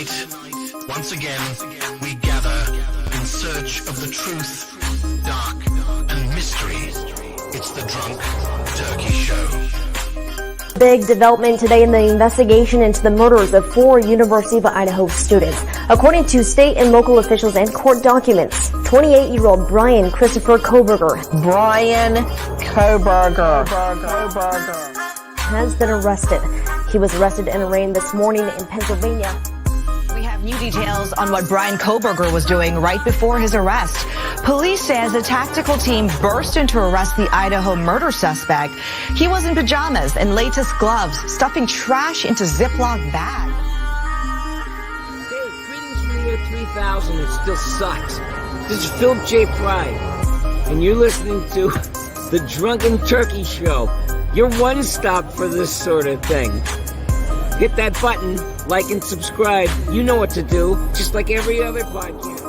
Tonight, once again, we gather in search of the truth, dark, and mystery. It's the Drunk Turkey Show. Big development today in the investigation into the murders of 4 University of Idaho students. According to state and local officials and court documents, 28-year-old Bryan Christopher Kohberger has been arrested. He was arrested and arraigned this morning in Pennsylvania. We have new details on what Bryan Kohberger was doing right before his arrest. Police says a tactical team burst in to arrest the Idaho murder suspect. He was in pajamas and latex gloves, stuffing trash into Ziploc bags. Hey, greetings from the year 3000. It still sucks. This is Philip J. Fry, and you're listening to the Drunken Turkey Show. Your one stop for this sort of thing. Hit that button, like and subscribe. You know what to do, just like every other podcast.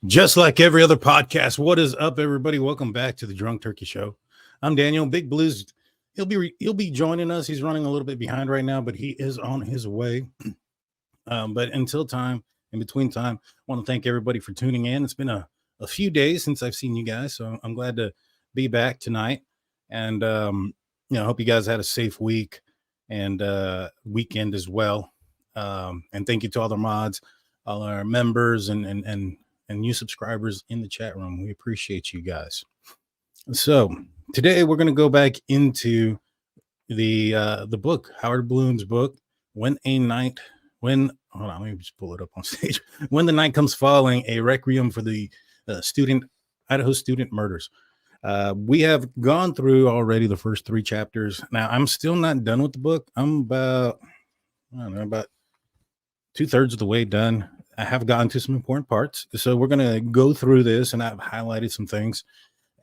Just like every other podcast. What is up, everybody? Welcome back to the Drunk Turkey Show. I'm Daniel. Big Blues, he'll be joining us. He's running a little bit behind right now, but he is on his way. But until time, in between time, I want to thank everybody for tuning in. It's been a few days since I've seen you guys, so I'm glad to be back tonight. And I hope you guys had a safe week and weekend as well. And thank you to all the mods, all our members, and new subscribers in the chat room. We appreciate you guys. So today we're going to go back into the book, Howard Bloom's book, Hold on, let me just pull it up on stage. When the Night Comes Falling, a Requiem for the Idaho student murders. We have gone through already the first 3 chapters. Now, I'm still not done with the book. I'm about 2/3 of the way done. I have gotten to some important parts. So we're going to go through this, and I've highlighted some things.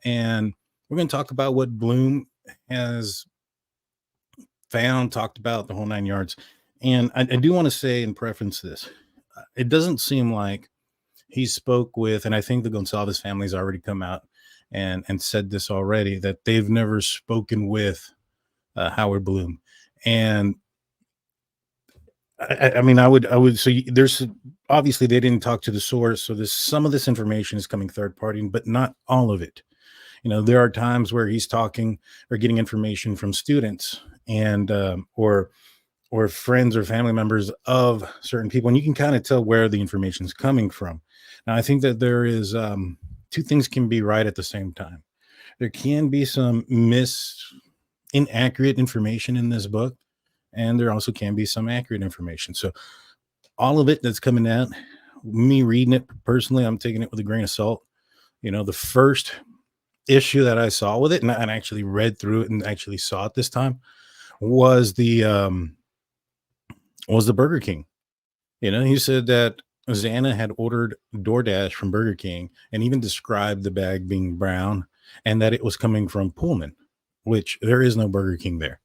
And we're going to talk about what Blum has found, talked about, the whole 9 yards. And I do want to say in preference this, it doesn't seem like he spoke with, and I think the Goncalves family's already come out and said this already, that they've never spoken with Howard Blum. And I mean, I would, so there's, obviously they didn't talk to the source. So some of this information is coming third party, but not all of it. There are times where he's talking or getting information from students and, or friends or family members of certain people. And you can kind of tell where the information is coming from. Now, I think that there is, 2 things can be right at the same time. There can be some inaccurate information in this book, and there also can be some accurate information. So all of it that's coming out, me reading it personally, I'm taking it with a grain of salt. The first issue that I saw with it, and I actually read through it and actually saw it this time, was the Burger King. He said that Xana had ordered DoorDash from Burger King and even described the bag being brown and that it was coming from Pullman, which there is no Burger King there.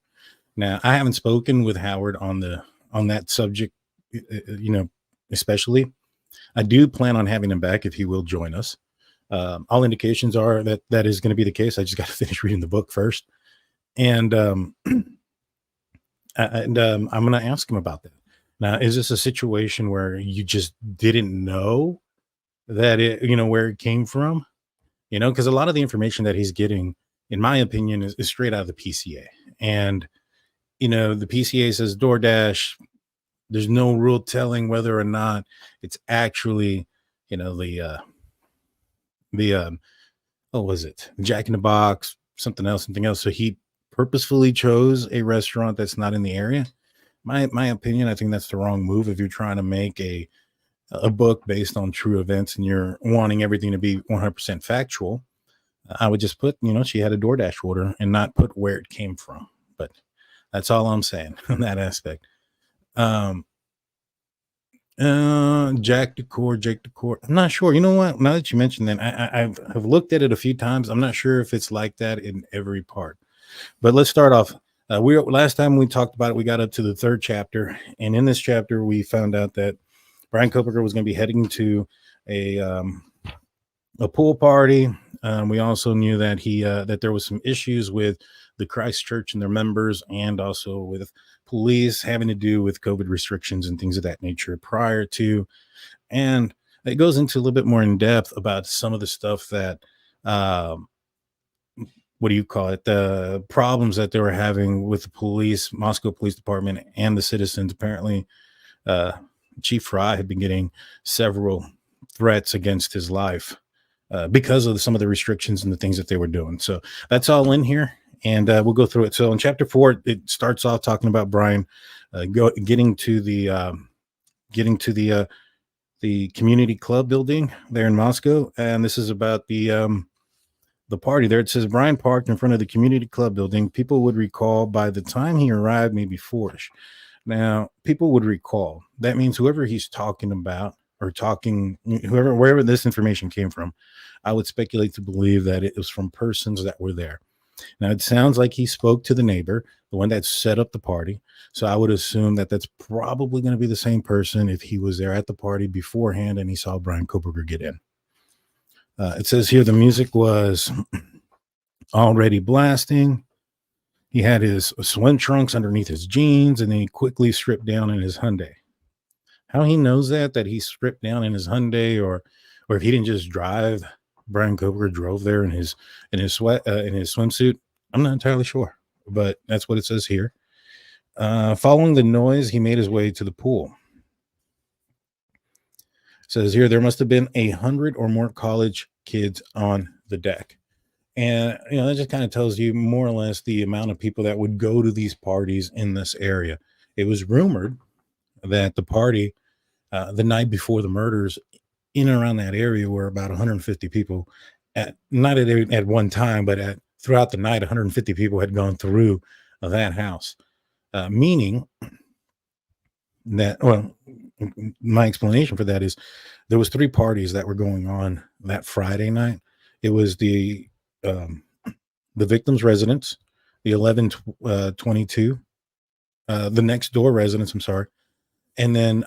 Now, I haven't spoken with Howard on that subject, especially. I do plan on having him back if he will join us. All indications are that is going to be the case. I just got to finish reading the book first. And I'm going to ask him about that. Now, is this a situation where you just didn't know that where it came from? Because a lot of the information that he's getting, in my opinion, is straight out of the PCA. And, the PCA says DoorDash, there's no real telling whether or not it's actually, what was it? Jack in the Box, something else. So he purposefully chose a restaurant that's not in the area. My opinion, I think that's the wrong move. If you're trying to make a book based on true events and you're wanting everything to be 100% factual, I would just put, she had a DoorDash order and not put where it came from. But that's all I'm saying on that aspect. Jake Decor. I'm not sure. You know what? Now that you mentioned that, I've looked at it a few times. I'm not sure if it's like that in every part. But let's start off. Last time we talked about it, we got up to the 3rd chapter, and in this chapter, we found out that Bryan Kohberger was going to be heading to a a pool party. We also knew that that there was some issues with the Christ Church and their members, and also with police having to do with COVID restrictions and things of that nature prior to. And it goes into a little bit more in depth about some of the stuff that, what do you call it? The problems that they were having with the police, Moscow Police Department, and the citizens. Apparently, uh, Chief Fry had been getting several threats against his life because of some of the restrictions and the things that they were doing. So that's all in here, and we'll go through it. So in chapter 4, it starts off talking about Bryan getting to the community club building there in Moscow, and this is about the party there. It says Bryan parked in front of the community club building. People would recall by the time he arrived, maybe 4ish. Now, people would recall. That means whoever he's talking about, or wherever this information came from, I would speculate to believe that it was from persons that were there. Now, it sounds like he spoke to the neighbor, the one that set up the party. So I would assume that that's probably going to be the same person if he was there at the party beforehand and he saw Bryan Kohberger get in. It says here the music was already blasting. He had his swim trunks underneath his jeans, and then he quickly stripped down in his Hyundai. How he knows that he stripped down in his Hyundai, or if he didn't just drive, Bryan Kohberger drove there in his swimsuit, I'm not entirely sure, but that's what it says here. Following the noise, he made his way to the pool. It says here there must have been 100 or more college kids on the deck. And, that just kind of tells you more or less the amount of people that would go to these parties in this area. It was rumored that the party, the night before the murders, in and around that area were about 150 people not at one time, but throughout the night, 150 people had gone through that house, meaning that, well, my explanation for that is there was 3 parties that were going on that Friday night. It was the victim's residence, the 1122, the next door residence, I'm sorry, and then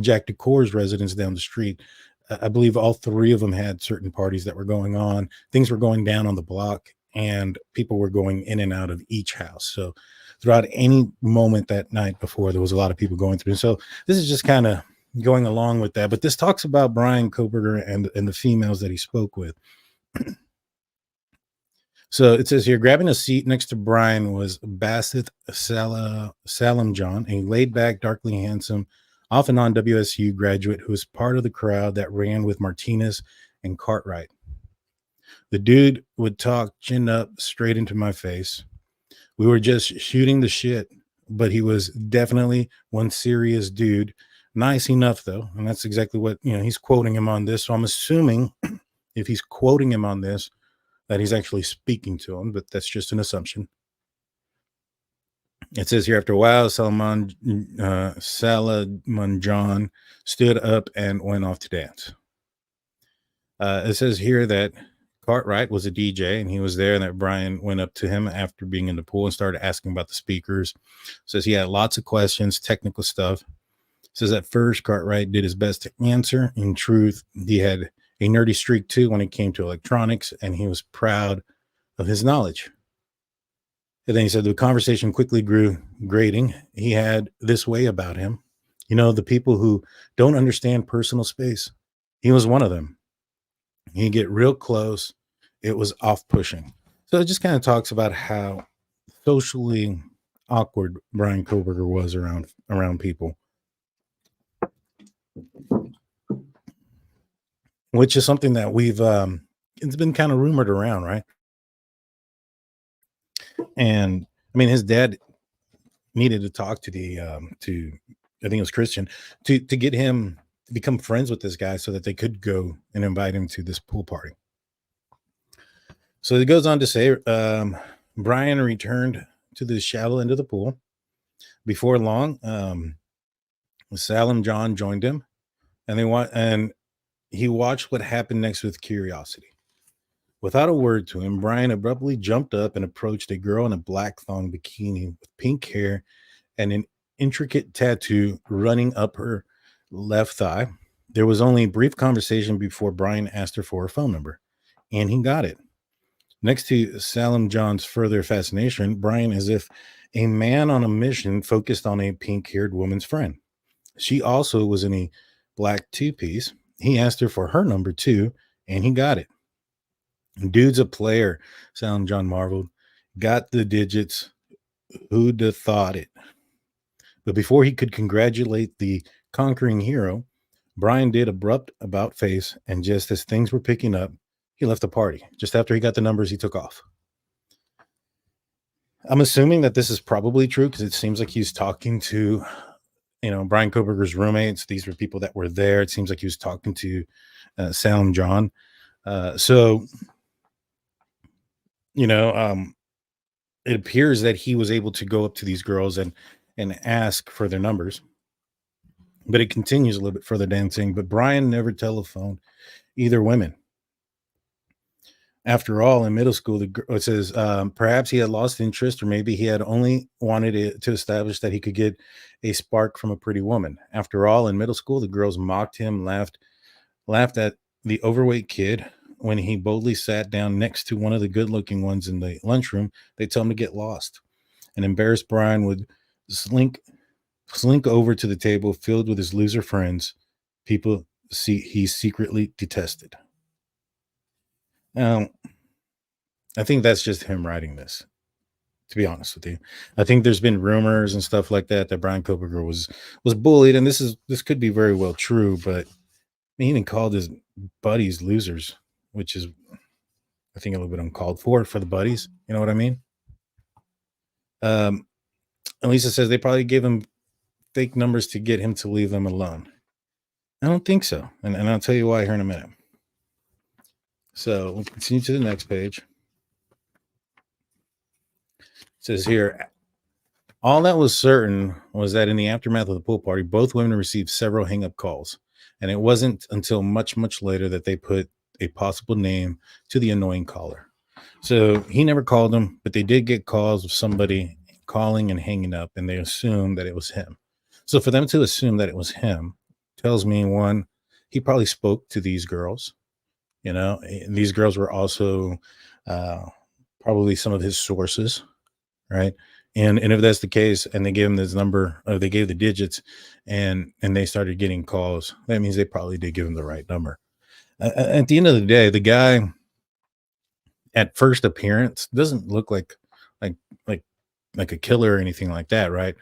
Jack DeCour's residence down the street. I believe all 3 of them had certain parties that were going on. Things were going down on the block, and people were going in and out of each house. So throughout any moment that night before, there was a lot of people going through. So this is just kind of going along with that. But this talks about Bryan Kohberger and the females that he spoke with. So it says here, grabbing a seat next to Bryan was Bassett Salamjon, a laid-back, darkly handsome, off and on WSU graduate who was part of the crowd that ran with Martinez and Cartwright. The dude would talk chin up straight into my face. We were just shooting the shit, but he was definitely one serious dude. Nice enough, though. And that's exactly what, he's quoting him on this. So I'm assuming if he's quoting him on this, that he's actually speaking to him, but that's just an assumption. It says here, after a while, Salamjon stood up and went off to dance. It says here that Cartwright was a DJ, and he was there, and that Bryan went up to him after being in the pool and started asking about the speakers. It says he had lots of questions, technical stuff. It says at first, Cartwright did his best to answer. In truth, he had a nerdy streak too when it came to electronics, and he was proud of his knowledge. And then he said the conversation quickly grew grating. He had this way about him. The people who don't understand personal space. He was one of them. He'd get real close. It was off-pushing. So it just kind of talks about how socially awkward Bryan Kohberger was around people. Which is something that we've it's been kind of rumored around, right? And I mean, his dad needed to talk to I think it was Christian, to get him to become friends with this guy so that they could go and invite him to this pool party. So it goes on to say, Bryan returned to the shallow end of the pool. Before long, Salamjon joined him, and he watched what happened next with curiosity. Without a word to him, Bryan abruptly jumped up and approached a girl in a black thong bikini with pink hair and an intricate tattoo running up her left thigh. There was only a brief conversation before Bryan asked her for her phone number, and he got it. Next to Salim John's further fascination, Bryan is if a man on a mission focused on a pink-haired woman's friend. She also was in a black two-piece. He asked her for her number too, and he got it. Dude's a player, Salim John marveled. Got the digits. Who'd have thought it? But before he could congratulate the conquering hero, Bryan did abrupt about face, and just as things were picking up, he left the party. Just after he got the numbers, he took off. I'm assuming that this is probably true because it seems like he's talking to, Bryan Kohberger's roommates. These were people that were there. It seems like he was talking to Salim John. So, it appears that he was able to go up to these girls and ask for their numbers. But it continues a little bit further down saying, but Bryan never telephoned either women. After all, in middle school, it says perhaps he had lost interest, or maybe he had only wanted to establish that he could get a spark from a pretty woman. After all, in middle school, the girls mocked him, laughed at the overweight kid. When he boldly sat down next to one of the good-looking ones in the lunchroom, they told him to get lost. An embarrassed Bryan would slink over to the table filled with his loser friends, people he secretly detested. Now, I think that's just him writing this, to be honest with you. I think there's been rumors and stuff like that Bryan Kohberger was bullied, and this could be very well true, but he even called his buddies losers, which is, I think, a little bit uncalled for the buddies. You know what I mean? Elisa says they probably gave him fake numbers to get him to leave them alone. I don't think so. And I'll tell you why here in a minute. So we'll continue to the next page. It says here, all that was certain was that in the aftermath of the pool party, both women received several hang-up calls. And it wasn't until much, much later that they put a possible name to the annoying caller. So he never called them, but they did get calls of somebody calling and hanging up, and they assumed that it was him. So for them to assume that it was him tells me, one, he probably spoke to these girls. These girls were also probably some of his sources, right? And if that's the case, and they gave him this number, or they gave the digits, and they started getting calls, that means they probably did give him the right number. At the end of the day, the guy at first appearance doesn't look like a killer or anything like that, right?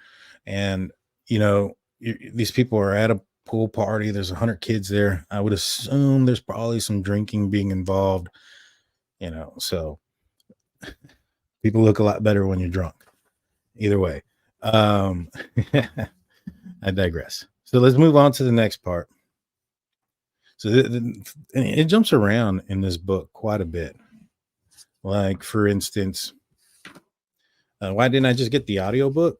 And these people are at a pool party. There's 100 kids there. I would assume there's probably some drinking being involved. So people look a lot better when you're drunk. Either way, I digress. So let's move on to the next part. So it jumps around in this book quite a bit. Like, for instance, why didn't I just get the audiobook?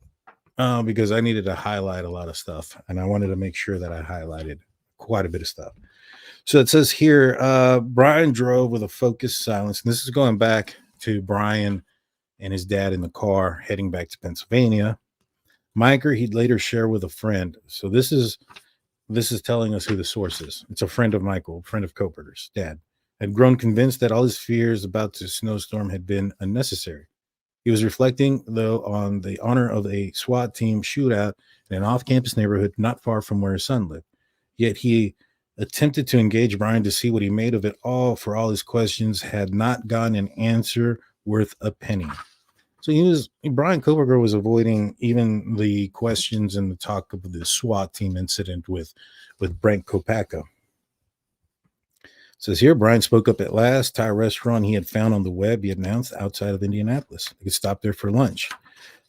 Because I needed to highlight a lot of stuff, and I wanted to make sure that I highlighted quite a bit of stuff. So it says here, Bryan drove with a focused silence. And this is going back to Bryan and his dad in the car heading back to Pennsylvania. Miker, he'd later share with a friend. So this is telling us who the source is. It's a friend of Michael, a friend of Kohberger's dad, had grown convinced that all his fears about the snowstorm had been unnecessary. He was reflecting, though, on the honor of a SWAT team shootout in an off-campus neighborhood not far from where his son lived. Yet he attempted to engage Bryan to see what he made of it all, for all his questions had not gotten an answer worth a penny. So Bryan Kohberger was avoiding even the questions and the talk of the SWAT team incident with Brent Kopaka. Says here, Bryan spoke up at last. Thai restaurant he had found on the web, he announced, outside of Indianapolis. He could stop there for lunch.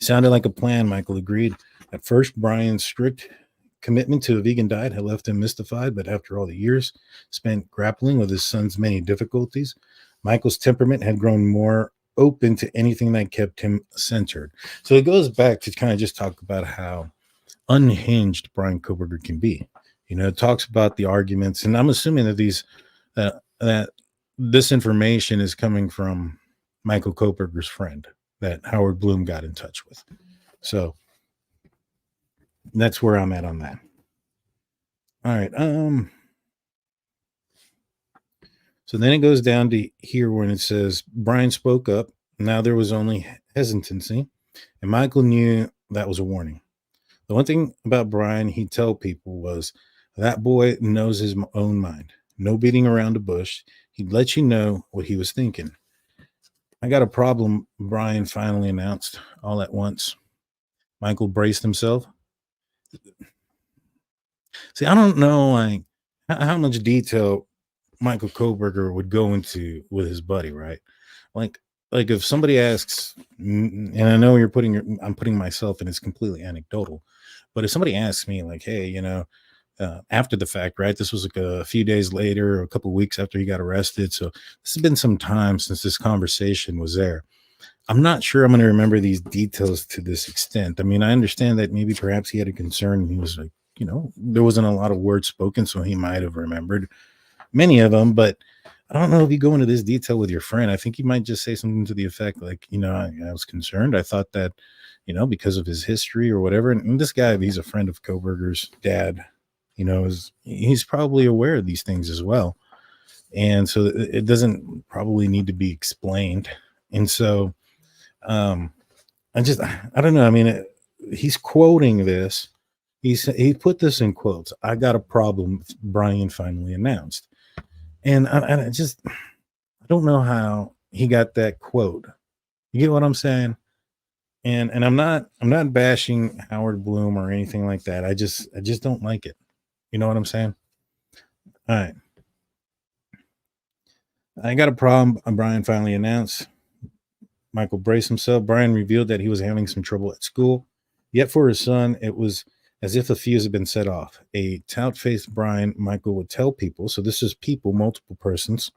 Sounded like a plan, Michael agreed. At first, Bryan's strict commitment to a vegan diet had left him mystified, but after all the years spent grappling with his son's many difficulties, Michael's temperament had grown more open to anything that kept him centered. So it goes back to kind of just talk about how unhinged Bryan Kohberger can be. It talks about the arguments, and I'm assuming that that this information is coming from Michael Kohberger's friend that Howard Blum got in touch with. So that's where I'm at on that. All right. So then it goes down to here when it says Bryan spoke up. Now there was only hesitancy, and Michael knew that was a warning. The one thing about Bryan he'd tell people was that boy knows his own mind. No beating around the bush. He'd let you know what he was thinking. I got a problem, Bryan finally announced all at once. Michael braced himself. See, I don't know like how much detail Michael Kohberger would go into with his buddy, right? Like, like if somebody asks, and I know I'm putting myself in, it's completely anecdotal, but if somebody asks me, like, hey, after the fact, right? This was like a few days later, or a couple of weeks after he got arrested. So this has been some time since this conversation was there. I'm not sure I'm going to remember these details to this extent. I mean, I understand that maybe perhaps he had a concern. And he was like, there wasn't a lot of words spoken, so he might have remembered many of them, but I don't know if you go into this detail with your friend. I think you might just say something to the effect like, I was concerned. I thought that, because of his history or whatever. And this guy, he's a friend of Kohberger's dad, he's probably aware of these things as well. And so it doesn't probably need to be explained. And so I don't know. I mean, he's quoting this. He put this in quotes. I got a problem, Bryan finally announced. And I don't know how he got that quote. You get what I'm saying? And I'm not bashing Howard Blum or anything like that. I just don't like it. You know what I'm saying? All right. I got a problem, Bryan finally announced. Michael braced himself. Bryan revealed that he was having some trouble at school. Yet for his son, it was as if a fuse had been set off. A tout-faced Bryan, Michael would tell people, so this is people, multiple persons,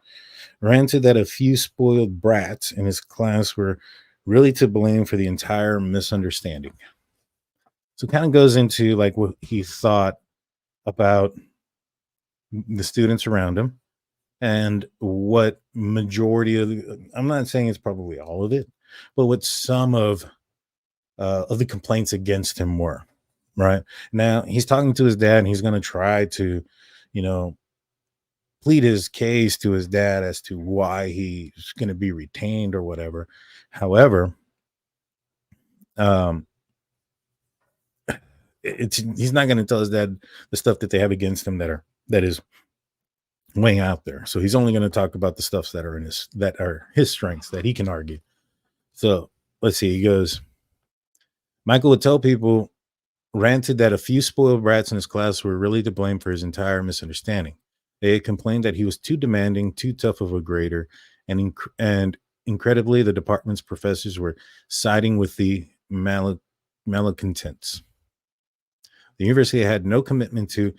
ranted that a few spoiled brats in his class were really to blame for the entire misunderstanding. So it kind of goes into like what he thought about the students around him and what majority of I'm not saying it's probably all of it, but what some of the complaints against him were. Right now, he's talking to his dad, and he's going to try to, plead his case to his dad as to why he's going to be retained or whatever. However, he's not going to tell his dad the stuff that they have against him that is way out there. So he's only going to talk about the stuffs that are his strengths that he can argue. So let's see. He goes, Michael would tell people, ranted that a few spoiled brats in his class were really to blame for his entire misunderstanding. They had complained that he was too demanding, too tough of a grader, and incredibly, the department's professors were siding with the malcontents. The university had no commitment to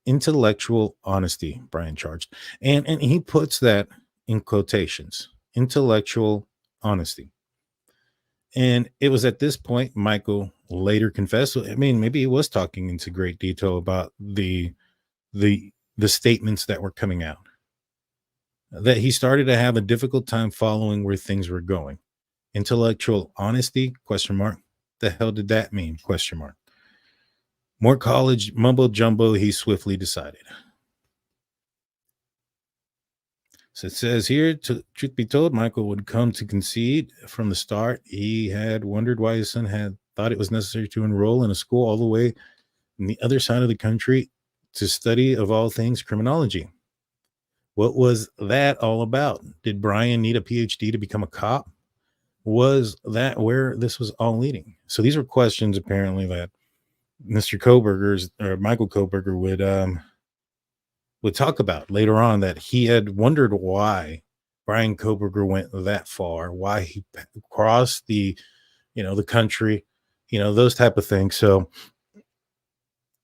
intellectual honesty, Bryan charged. And he puts that in quotations, intellectual honesty. And it was at this point, Michael later confessed. I mean, maybe he was talking into great detail about the statements that were coming out, that he started to have a difficult time following where things were going. Intellectual honesty, question mark. The hell did that mean? Question mark. More college mumbo jumbo, he swiftly decided. So it says here, truth be told, Michael would come to concede from the start. He had wondered why his son had thought it was necessary to enroll in a school all the way on the other side of the country to study, of all things, criminology. What was that all about? Did Bryan need a PhD to become a cop? Was that where this was all leading? So these were questions apparently that Mr. Kohberger's or Michael Kohberger would talk about later on, that he had wondered why Bryan Kohberger went that far, why he crossed the country, those type of things. So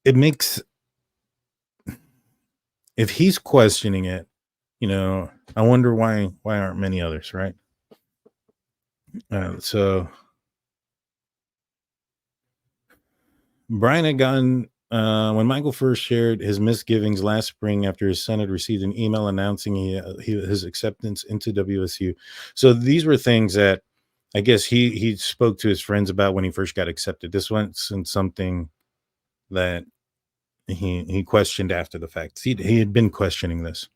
it makes, if he's questioning it, I wonder why aren't many others, right? So Bryan had gotten, when Michael first shared his misgivings last spring after his son had received an email announcing his acceptance into WSU. So these were things that I guess he spoke to his friends about when he first got accepted. This wasn't something that he questioned after the fact. He had been questioning this.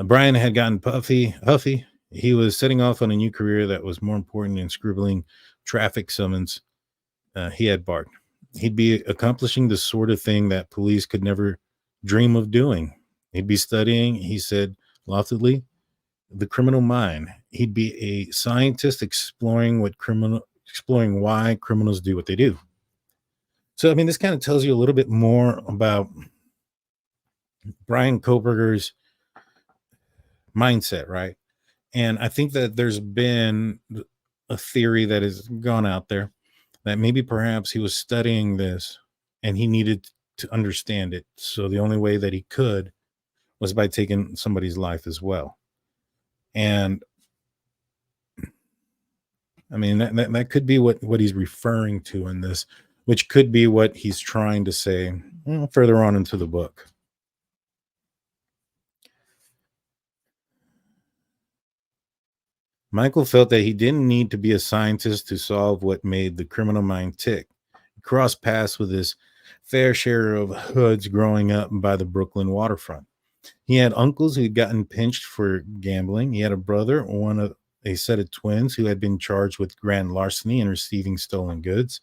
Bryan had gotten huffy. He was setting off on a new career that was more important than scribbling traffic summons. He had barked. He'd be accomplishing the sort of thing that police could never dream of doing. He'd be studying, he said loftily, the criminal mind. He'd be a scientist exploring why criminals do what they do. So, I mean, this kind of tells you a little bit more about Bryan Kohberger's mindset, right? And I think that there's been a theory that has gone out there that maybe perhaps he was studying this and he needed to understand it. So the only way that he could was by taking somebody's life as well. And I mean, that could be what he's referring to in this, which could be what he's trying to say further on into the book. Michael felt that he didn't need to be a scientist to solve what made the criminal mind tick. He crossed paths with his fair share of hoods growing up by the Brooklyn waterfront. He had uncles who had gotten pinched for gambling. He had a brother, one of a set of twins who had been charged with grand larceny and receiving stolen goods.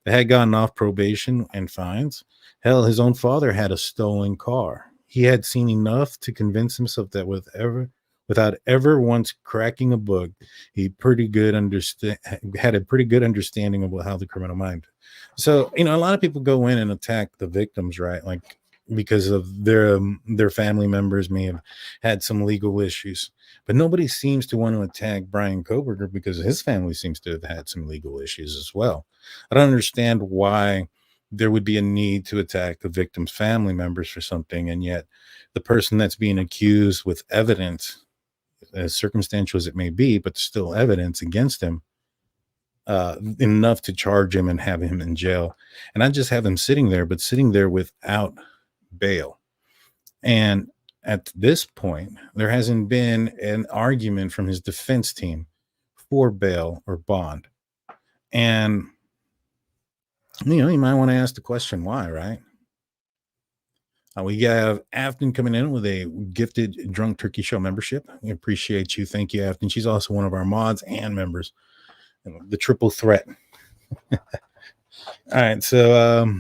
They had gotten off probation and fines. Hell, his own father had a stolen car. He had seen enough to convince himself that without ever once cracking a book, he had a pretty good understanding of how the criminal mind. So, a lot of people go in and attack the victims, right? Like because of their family members may have had some legal issues. But nobody seems to want to attack Bryan Kohberger because his family seems to have had some legal issues as well. I don't understand why there would be a need to attack the victim's family members for something, and yet the person that's being accused with evidence, as circumstantial as it may be, but still evidence against him, enough to charge him and have him in jail. And not just have him sitting there, but sitting there without bail. And at this point, there hasn't been an argument from his defense team for bail or bond. And, you might want to ask the question why, right? We have Afton coming in with a gifted Drunk Turkey Show membership. We appreciate you. Thank you, Afton. She's also one of our mods and members. The triple threat. All right, so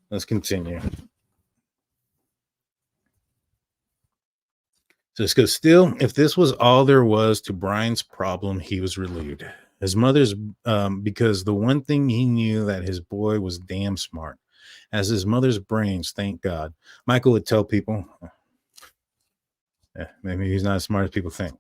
let's continue. So let's go. Still, if this was all there was to Bryan's problem, he was relieved. His mother's, because the one thing he knew that his boy was damn smart. As his mother's brains, thank God. Michael would tell people, maybe he's not as smart as people think.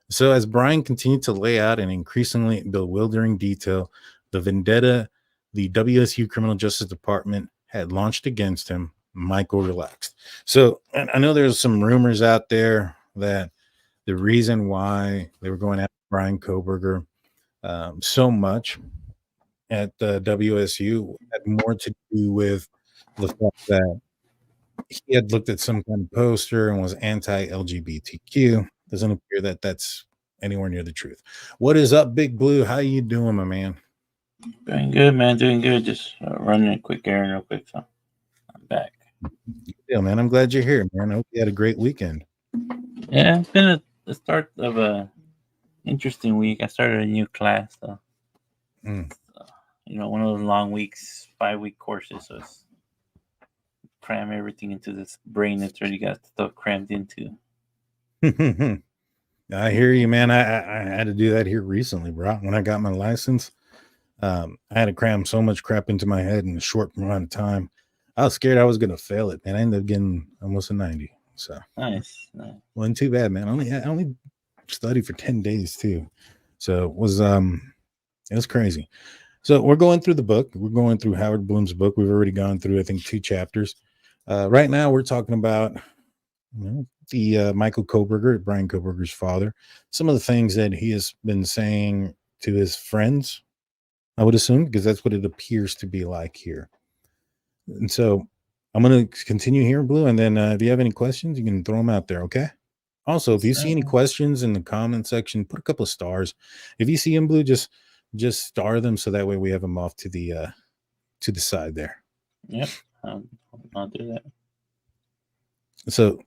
So as Bryan continued to lay out in increasingly bewildering detail the vendetta the WSU Criminal Justice Department had launched against him, Michael relaxed. So I know there's some rumors out there that the reason why they were going after Bryan Kohberger so much at the WSU had more to do with the fact that he had looked at some kind of poster and was anti-LGBTQ. Doesn't appear that that's anywhere near the truth. What is up, Big Blue? How you doing, my man? Doing good, man. Doing good. Just running a quick errand real quick, so I'm back. Yeah, man. I'm glad you're here, man. I hope you had a great weekend. Yeah, it's been the start of a interesting week. I started a new class, so one of those long weeks, 5-week courses. So it's cram everything into this brain that's already got stuff crammed into. I hear you, man. I had to do that here recently, bro. When I got my license, I had to cram so much crap into my head in a short amount of time. I was scared I was going to fail it, man. I ended up getting almost a 90. So Nice. Wasn't too bad, man. I only studied for 10 days too. So it was crazy. So we're going through the book. We're going through Howard Blum's book. We've already gone through, I think, 2 chapters. Right now we're talking about the Michael Kohberger, Bryan Kohberger's father, some of the things that he has been saying to his friends, I would assume, because that's what it appears to be like here. And so I'm going to continue here, Blue, and then if you have any questions, you can throw them out there, okay? Also, if you see any questions in the comment section, put a couple of stars. If you see them, Blue, just star them so that way we have them off to the side there. Yep, I'll do that. So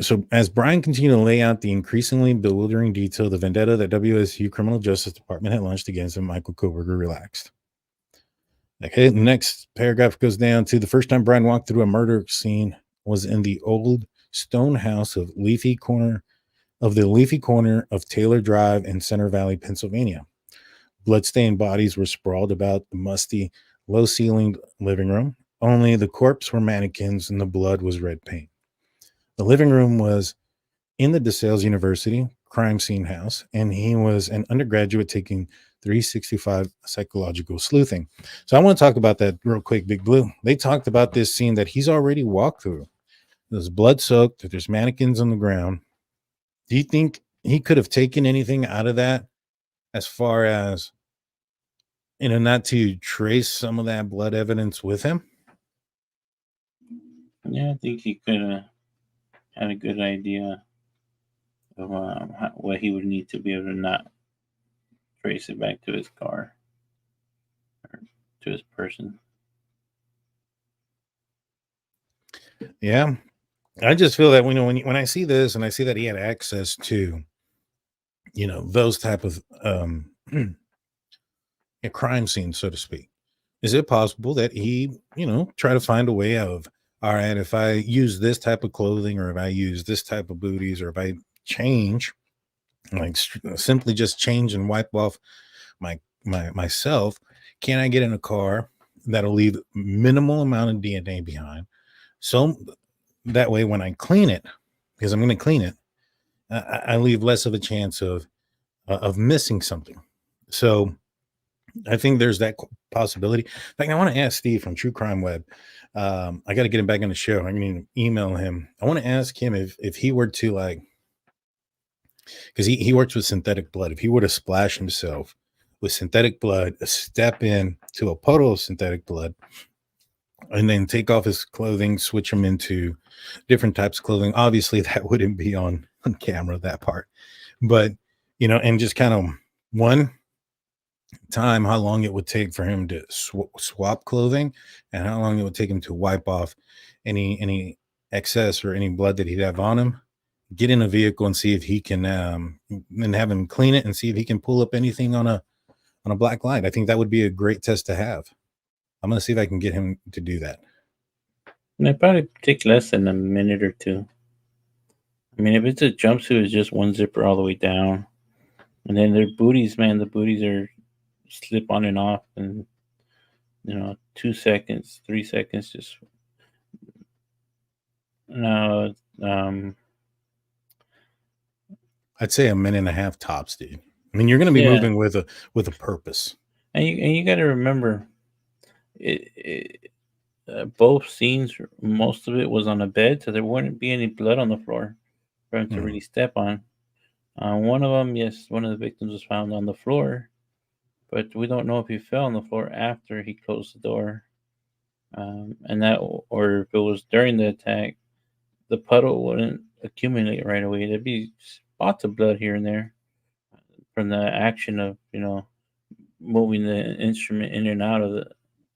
So as Bryan continued to lay out the increasingly bewildering detail of the vendetta that WSU Criminal Justice Department had launched against him, Michael Kohberger relaxed. Okay, the next paragraph goes down to the first time Bryan walked through a murder scene was in the old stone house of the leafy corner of Taylor Drive in Center Valley, Pennsylvania. Bloodstained bodies were sprawled about the musty, low-ceilinged living room. Only the corpse were mannequins and the blood was red paint. The living room was in the DeSales University crime scene house, and he was an undergraduate taking 365 psychological sleuthing. So I want to talk about that real quick, Big Blue. They talked about this scene that he's already walked through. There's blood soaked, there's mannequins on the ground. Do you think he could have taken anything out of that as far as, not to trace some of that blood evidence with him? Yeah, I think he could have had a good idea of what he would need to be able to not trace it back to his car or to his person. Yeah, I just feel that when I see this and I see that he had access to, those type of a crime scene, so to speak, is it possible that he, try to find a way of, all right, if I use this type of clothing, or if I use this type of booties, or if I change, like simply just change and wipe off myself, can I get in a car that'll leave minimal amount of DNA behind? So that way, when I clean it, because I'm going to clean it, I leave less of a chance of missing something. So I think there's that possibility. In fact, I want to ask Steve from True Crime Web. I got to get him back on the show. I'm going to email him. I want to ask him if he were to, because he works with synthetic blood. If he were to splash himself with synthetic blood, step in to a puddle of synthetic blood, and then take off his clothing, switch him into different types of clothing. Obviously, that wouldn't be on camera, that part. But, and just kind of one time, how long it would take for him to swap clothing, and how long it would take him to wipe off any excess or any blood that he'd have on him, get in a vehicle and see if he can, and have him clean it and see if he can pull up anything on a black light. I think that would be a great test to have. I'm going to see if I can get him to do that. And it probably take less than a minute or two. I mean, if it's a jumpsuit, it's just one zipper all the way down. And then their booties, man, the booties are slip on and off, and 2 seconds, 3 seconds, just no. I'd say a minute and a half tops, dude. I mean, you're going to be moving with a purpose. And you got to remember, both scenes, most of it was on a bed, so there wouldn't be any blood on the floor for him to really step on. One of them, yes, one of the victims was found on the floor, but we don't know if he fell on the floor after he closed the door, and that, or if it was during the attack. The puddle wouldn't accumulate right away. There'd be spots of blood here and there from the action of moving the instrument in and out of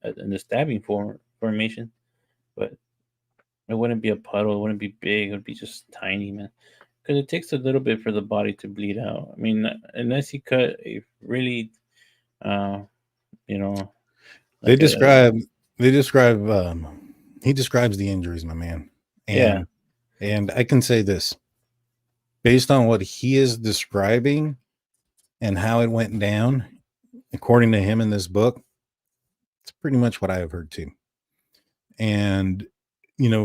the stabbing formation, but it wouldn't be a puddle. It wouldn't be big. It would be just tiny, man. Because it takes a little bit for the body to bleed out. I mean, unless you cut a really, he describes the injuries, my man. And I can say this, based on what he is describing and how it went down, according to him in this book, it's pretty much what I have heard too. And,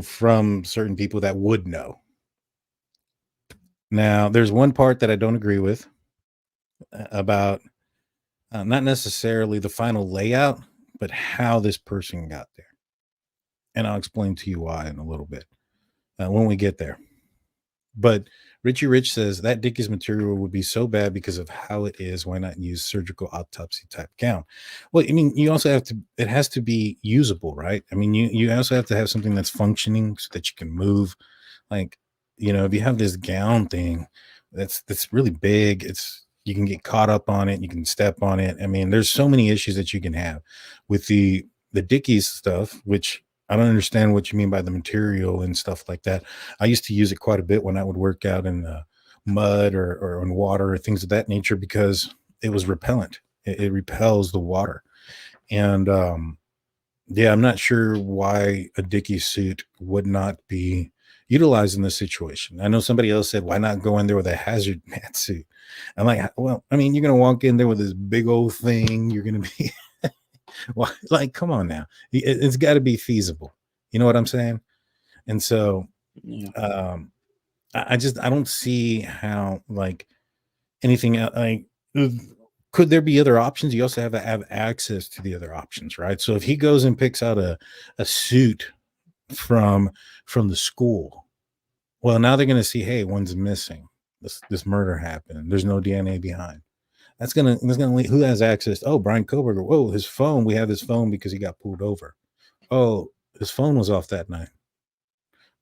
from certain people that would know. Now, there's one part that I don't agree with about not necessarily the final layout, but how this person got there. And I'll explain to you why in a little bit when we get there. But Richie Rich says that Dickey's material would be so bad because of how it is. Why not use surgical autopsy type gown? Well, I mean, you also have to, it has to be usable, right? I mean, you also have to have something that's functioning so that you can move. Like, if you have this gown thing that's really big, you can get caught up on it, you can step on it. I mean, there's so many issues that you can have with the Dickey's stuff, which I don't understand what you mean by the material and stuff like that. I used to use it quite a bit when I would work out in mud or in water or things of that nature because it was repellent. It repels the water. And yeah, I'm not sure why a Dickie suit would not be utilized in this situation. I know somebody else said, why not go in there with a hazard suit? I'm like, well, I mean, you're going to walk in there with this big old thing. You're going to be well, like, come on now. It's got to be feasible. You know what I'm saying? And so I don't see how like anything like could there be other options? You also have to have access to the other options, right? So if he goes and picks out a suit from the school, well, now they're going to see, hey, one's missing. This murder happened. There's no DNA behind. That's gonna lead, who has access? Oh, Bryan Kohberger. Whoa, his phone. We have his phone because he got pulled over. Oh, his phone was off that night.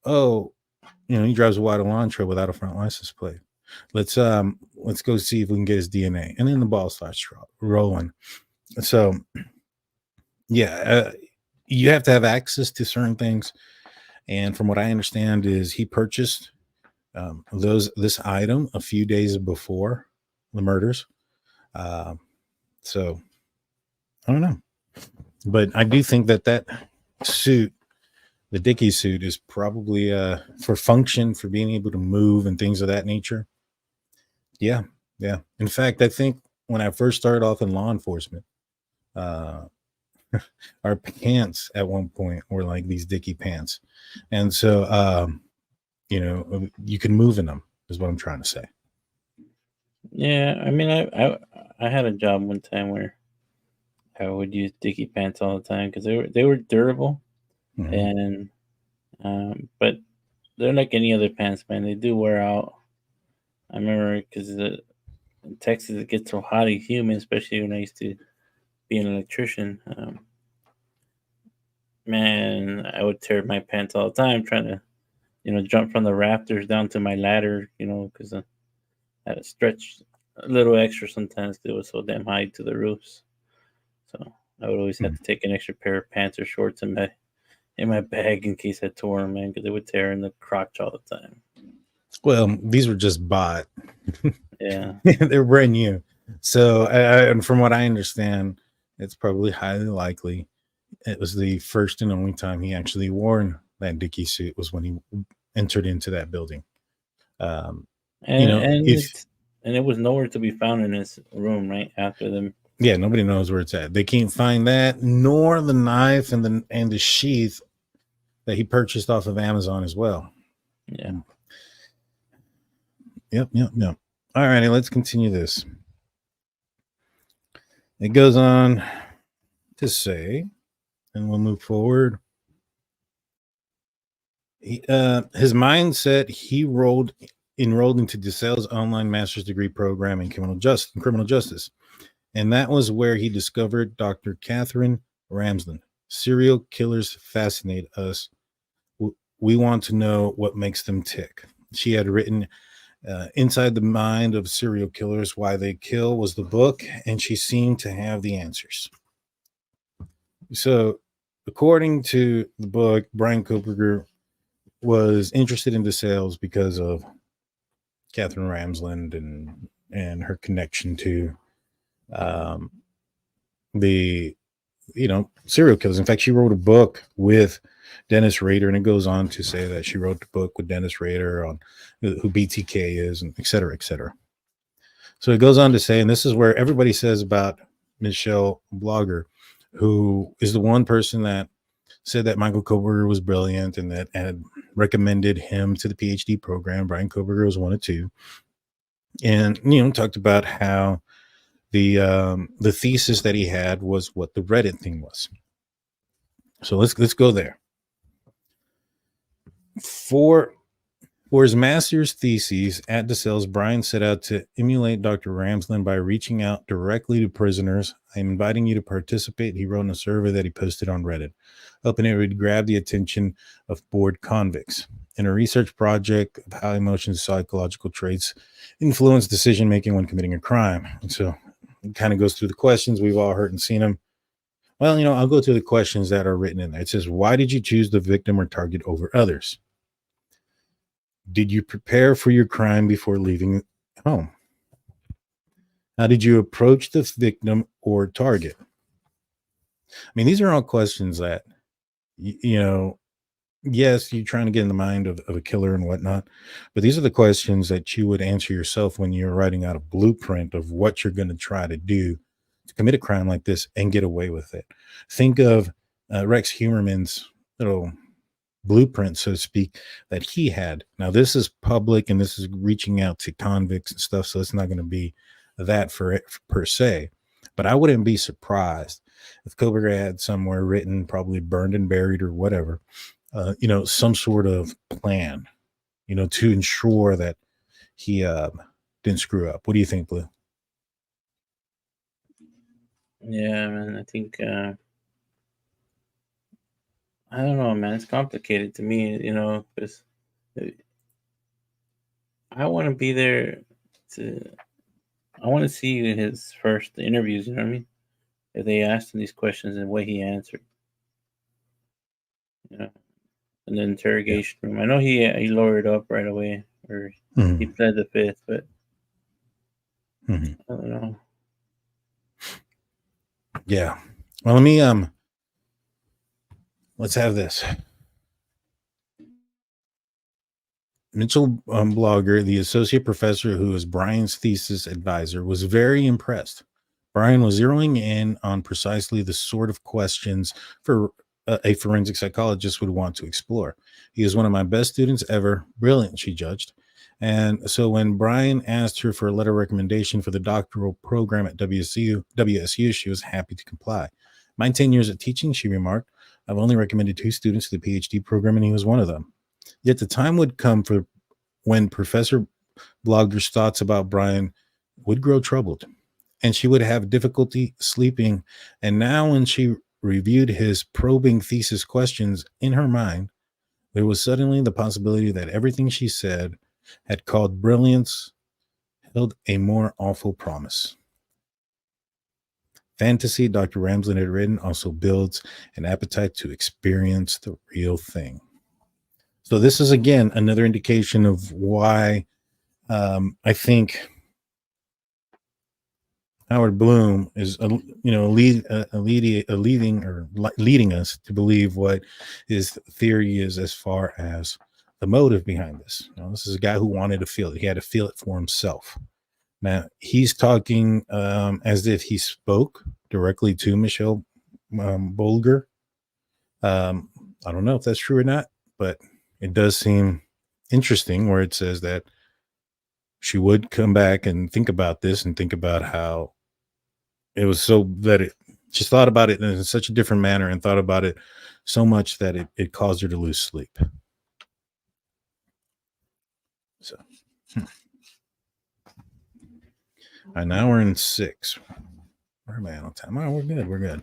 Oh, he drives a white Elantra without a front license plate. Let's go see if we can get his DNA. And then the ball starts rolling. So yeah, you have to have access to certain things. And from what I understand is he purchased this item a few days before the murders. So I don't know, but I do think that suit, the Dickie suit, is probably for function, for being able to move and things of that nature. Yeah. In fact, I think when I first started off in law enforcement, our pants at one point were like these Dickie pants, and so you can move in them, is what I'm trying to say. Yeah, I mean, I had a job one time where I would use Dickie pants all the time because they were durable, and but they're like any other pants, man. They do wear out. I remember because in Texas it gets so hot and humid, especially when I used to be an electrician. Man, I would tear my pants all the time trying to, jump from the rafters down to my ladder, because I had to stretch a little extra sometimes because it was so damn high to the roofs. So I would always have to take an extra pair of pants or shorts in my bag in case I tore them, man, because they would tear in the crotch all the time. Well, these were just bought. Yeah. They're brand new. So, and from what I understand, it's probably highly likely it was the first and only time he actually wore that Dickie suit was when he entered into that building. And it was nowhere to be found in his room right after them. Yeah, nobody knows where it's at. They can't find that, nor the knife and the sheath that he purchased off of Amazon as well. Yeah. Yep. All righty, let's continue this. It goes on to say, and we'll move forward. His mindset, he enrolled into DeSales online master's degree program in criminal justice. And that was where he discovered Dr. Catherine Ramsland. Serial killers fascinate us. We want to know what makes them tick. She had written Inside the Mind of Serial Killers, Why They Kill was the book, and she seemed to have the answers. So, according to the book, Bryan Kohberger was interested in DeSales because of Catherine Ramsland and her connection to the serial killers. In fact, she wrote a book with Dennis Rader, and it goes on to say that she wrote the book with Dennis Rader on who BTK is, and et cetera, et cetera. So it goes on to say, and this is where everybody says about Michelle Blogger, who is the one person that said that Michael Kohberger was brilliant and that had recommended him to the PhD program. Bryan Kohberger was one of two, and talked about how the thesis that he had was what the Reddit thing was. So let's go there. For his master's thesis at DeSales, Bryan set out to emulate Dr. Ramsland by reaching out directly to prisoners. I'm inviting you to participate, he wrote in a survey that he posted on Reddit, hoping it would grab the attention of bored convicts. In a research project of how emotions and psychological traits influence decision-making when committing a crime. And so it kind of goes through the questions. We've all heard and seen them. Well, I'll go to the questions that are written in there. It says, why did you choose the victim or target over others? Did you prepare for your crime before leaving home? How did you approach the victim or target? I mean, these are all questions that, yes, you're trying to get in the mind of a killer and whatnot, but these are the questions that you would answer yourself when you're writing out a blueprint of what you're going to try to do to commit a crime like this and get away with it. Think of Rex Humerman's little blueprint, so to speak, that he had. Now, this is public and this is reaching out to convicts and stuff, so it's not going to be that for it per se. But I wouldn't be surprised if Kohberger had somewhere written, probably burned and buried or whatever, some sort of plan, to ensure that he didn't screw up. What do you think, Blue? Yeah, man. I think I don't know, man. It's complicated to me, because I want to be there I want to see his first interviews, you know what I mean? If they asked him these questions and the way he answered, in the interrogation room. I know he lowered up right away, or he pled the fifth, but I don't know. Yeah. Well, let me let's have this. Mitchell Blogger, the associate professor who was Bryan's thesis advisor, was very impressed. Bryan was zeroing in on precisely the sort of questions for a forensic psychologist would want to explore. He was one of my best students ever. Brilliant, she judged. And so when Bryan asked her for a letter of recommendation for the doctoral program at WSU, she was happy to comply. My 10 years of teaching, she remarked, I've only recommended 2 students to the PhD program, and he was one of them. Yet the time would come for when Professor Blogger's thoughts about Bryan would grow troubled, and she would have difficulty sleeping. And now when she reviewed his probing thesis questions in her mind, there was suddenly the possibility that everything she said had called brilliance held a more awful promise. Fantasy, Dr. Ramsland had written, also builds an appetite to experience the real thing. So this is, again, another indication of why I think Howard Blum is, leading us to believe what his theory is as far as the motive behind this. This is a guy who wanted to feel it. He had to feel it for himself. Now, he's talking as if he spoke directly to Michelle Bolger. I don't know if that's true or not, but it does seem interesting where it says that she would come back and think about this and think about how it was so that she thought about it in such a different manner and thought about it so much that it caused her to lose sleep. So, all right, now we're in 6. Where am I on time? Oh, we're good. We're good.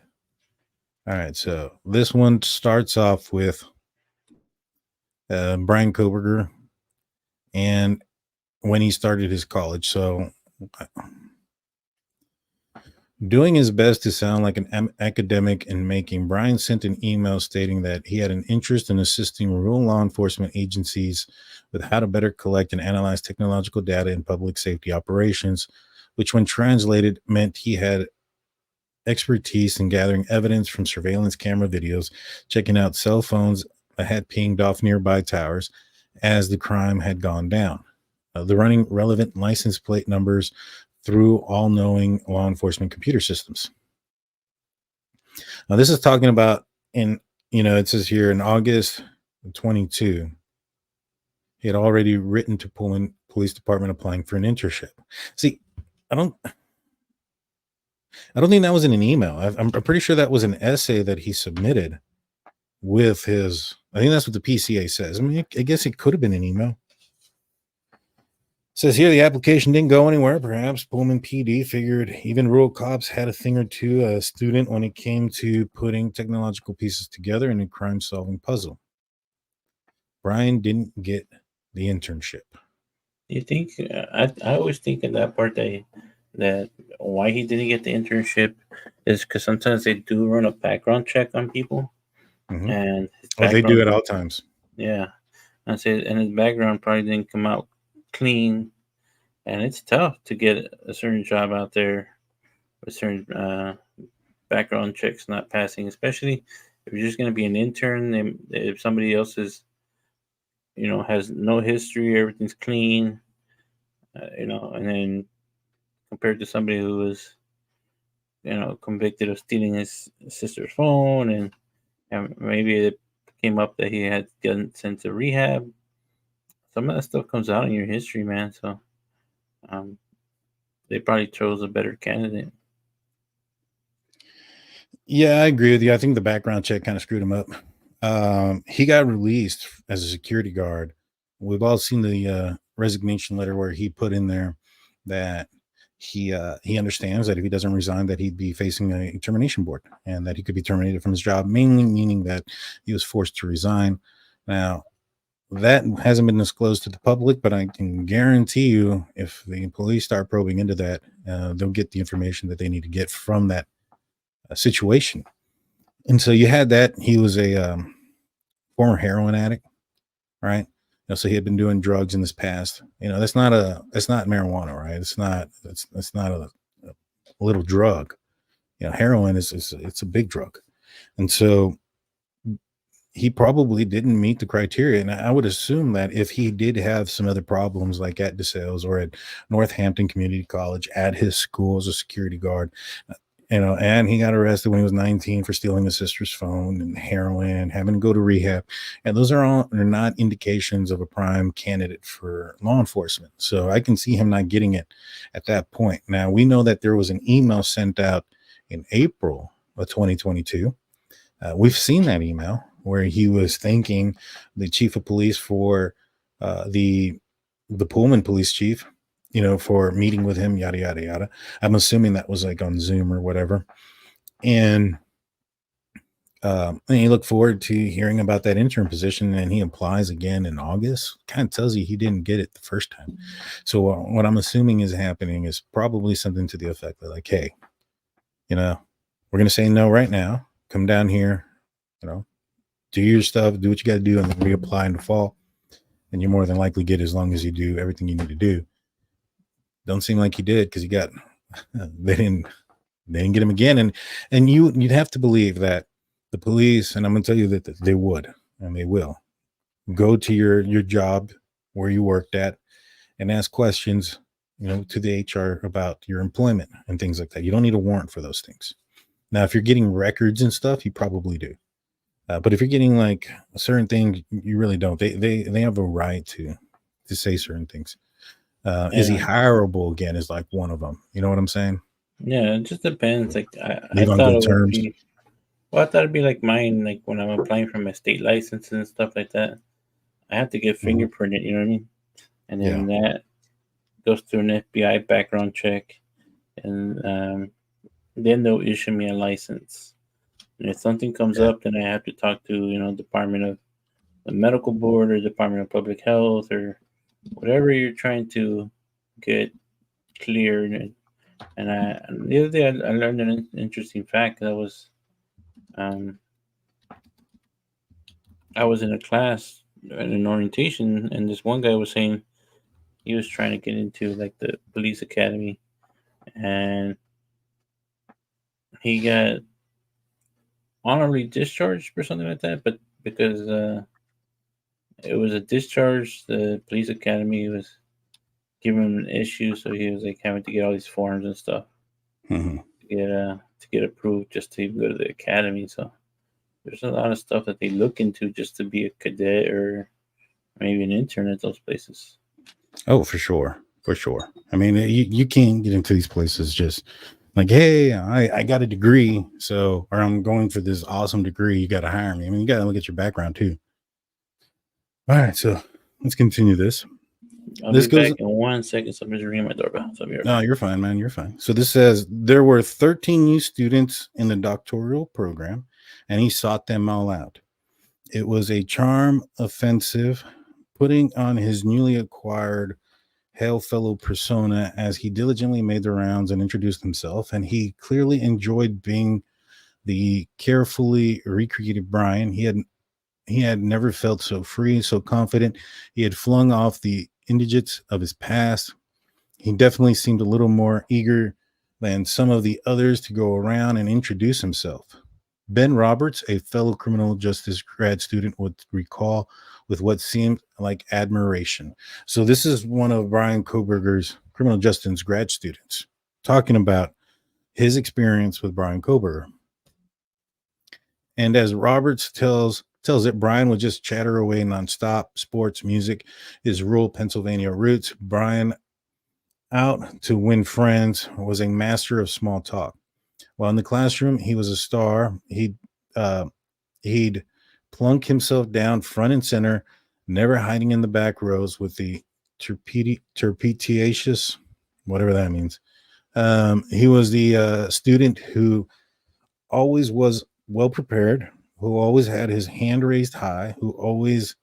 All right, so this one starts off with Bryan Kohberger and when he started his college. So doing his best to sound like an academic and making, Bryan sent an email stating that he had an interest in assisting rural law enforcement agencies with how to better collect and analyze technological data in public safety operations, which when translated meant he had expertise in gathering evidence from surveillance camera videos, checking out cell phones that had pinged off nearby towers as the crime had gone down, the running relevant license plate numbers through all-knowing law enforcement computer systems. Now, this is talking about it says here in August 22, he had already written to Pullman Police Department applying for an internship. See, I don't think that was in an email. I'm pretty sure that was an essay that he submitted with his, I think that's what the PCA says. I mean, I guess it could have been an email. It says here the application didn't go anywhere. Perhaps Pullman PD figured even rural cops had a thing or two a student when it came to putting technological pieces together in a crime-solving puzzle. Bryan didn't get the internship. You think? I always think in that part that that why he didn't get the internship is because sometimes they do run a background check on people, and his They do background, at all times. yeah, I said, and his background probably didn't come out clean, and it's tough to get a certain job out there with certain background checks not passing, especially if you're just going to be an intern. If somebody else is, has no history, everything's clean, and then compared to somebody who was, convicted of stealing his sister's phone, and maybe it came up that he had gotten sent to rehab. Some of that stuff comes out in your history, man. So they probably chose a better candidate. Yeah, I agree with you. I think the background check kind of screwed him up. He got released as a security guard. We've all seen the resignation letter where he put in there that he understands that if he doesn't resign, that he'd be facing a termination board and that he could be terminated from his job, mainly meaning that he was forced to resign. Now, that hasn't been disclosed to the public, but I can guarantee you if the police start probing into that, they'll get the information that they need to get from that situation. And so you had that. He was a former heroin addict, right? So he had been doing drugs in his past. That's not marijuana, right? It's not a little drug. Heroin it's a big drug. And so he probably didn't meet the criteria. And I would assume that if he did have some other problems, like at DeSales or at Northampton Community College, at his school as a security guard, and he got arrested when he was 19 for stealing his sister's phone and heroin, having to go to rehab. And those are not indications of a prime candidate for law enforcement. So I can see him not getting it at that point. Now, we know that there was an email sent out in April of 2022. We've seen that email where he was thanking the chief of police for the Pullman police chief, for meeting with him, yada, yada, yada. I'm assuming that was like on Zoom or whatever. And he looked forward to hearing about that intern position, and he applies again in August. Kind of tells you he didn't get it the first time. So what I'm assuming is happening is probably something to the effect of like, hey, we're going to say no right now. Come down here, do your stuff, do what you got to do, and then reapply in the fall. And you more than likely get as long as you do everything you need to do. Don't seem like he did because they didn't get him again. And you'd have to believe that the police, and I'm going to tell you that they would, and they will go to your job where you worked at and ask questions, to the HR about your employment and things like that. You don't need a warrant for those things. Now, if you're getting records and stuff, you probably do. But if you're getting like a certain thing, you really don't. They have a right to say certain things. Is he hireable again? Is like one of them. You know what I'm saying? Yeah, it just depends. Like I on thought good it terms. would be. Well, I thought it'd be like mine. Like when I'm applying for my state license and stuff like that, I have to get fingerprinted. You know what I mean? And then that goes through an FBI background check, and then they'll issue me a license. And if something comes up, then I have to talk to Department of the Medical Board or Department of Public Health or whatever you're trying to get cleared. And the other day I learned an interesting fact. I was in a class in an orientation, and this one guy was saying he was trying to get into like the police academy, and he got honorably discharged or something like that, but because it was a discharge, the police academy was giving him an issue, so he was like having to get all these forms and stuff to get approved just to even go to the academy. So there's a lot of stuff that they look into just to be a cadet or maybe an intern at those places. Oh, for sure. I mean, you can't get into these places just like, hey, I got a degree, or I'm going for this awesome degree. You got to hire me. I mean, you got to look at your background too. All right, so let's continue this. I'll be back in 1 second. Somebody's ringing my doorbell. No, you're fine, man. You're fine. So this says there were 13 new students in the doctoral program, and he sought them all out. It was a charm offensive, putting on his newly acquired hail fellow persona as he diligently made the rounds and introduced himself, and he clearly enjoyed being the carefully recreated Bryan. He had never felt so free, so confident. He had flung off the indigents of his past. He definitely seemed a little more eager than some of the others to go around and introduce himself. Ben Roberts, a fellow criminal justice grad student, would recall with what seemed like admiration. So this is one of Bryan Kohberger's criminal justice grad students talking about his experience with Bryan Kohberger. And as Roberts tells it, Bryan would just chatter away nonstop, sports, music, his rural Pennsylvania roots. Bryan, out to win friends, was a master of small talk. While in the classroom, he was a star. He'd plunk himself down front and center, never hiding in the back rows with the terpetitious, whatever that means. He was the student who always was well prepared, who always had his hand raised high, who always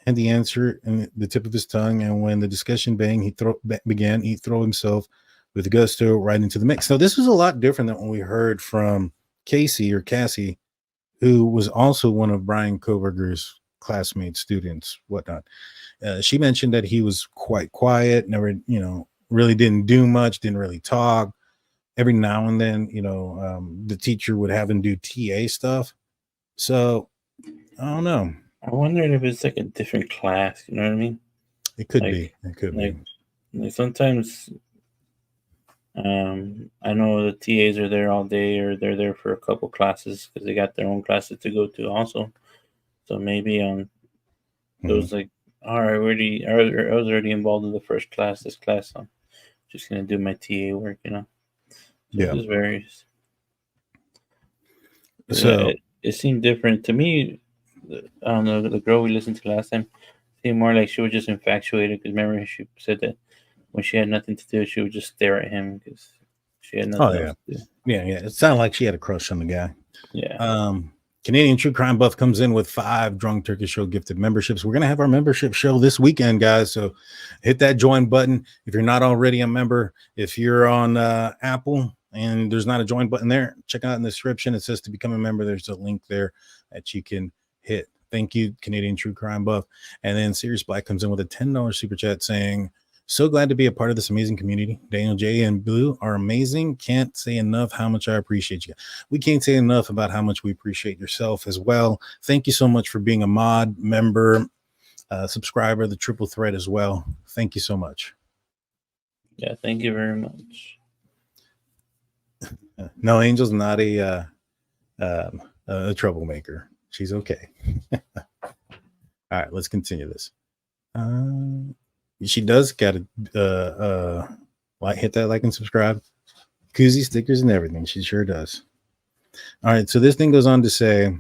had the answer in the tip of his tongue. And when the discussion he'd throw himself with gusto right into the mix. So this was a lot different than what we heard from Cassie, who was also one of Bryan Kohberger's classmates, students, whatnot. She mentioned that he was quite quiet, never, really didn't do much, didn't really talk. Every now and then, the teacher would have him do TA stuff. So I don't know. I wondered if it's like a different class. You know what I mean? It could be. It could be. Like sometimes, I know the TAs are there all day, or they're there for a couple classes because they got their own classes to go to also. So maybe it was like, all right, I was already involved in the first class. This class, I'm just gonna do my TA work. So yeah, it just varies. So it seemed different to me. I don't know, the girl we listened to last time seemed more like she was just infatuated, because remember she said that when she had nothing to do, she would just stare at him because she had nothing else to do. Yeah. It sounded like she had a crush on the guy. Yeah. Canadian True Crime Buff comes in with 5 Drunk Turkey Show gifted memberships. We're going to have our membership show this weekend, guys. So hit that join button if you're not already a member. If you're on Apple and there's not a join button there, check out in the description. It says to become a member. There's a link there that you can hit. Thank you, Canadian True Crime Buff. And then Sirius Black comes in with a $10 super chat saying, so glad to be a part of this amazing community. Daniel J and Blue are amazing. Can't say enough how much I appreciate you. We can't say enough about how much we appreciate yourself as well. Thank you so much for being a mod, member, subscriber, the triple threat as well. Thank you so much. Yeah, thank you very much. No, Angel's not a troublemaker. She's okay. All right, let's continue this. She does got to hit that like and subscribe. Koozie stickers and everything. She sure does. All right, so this thing goes on to say,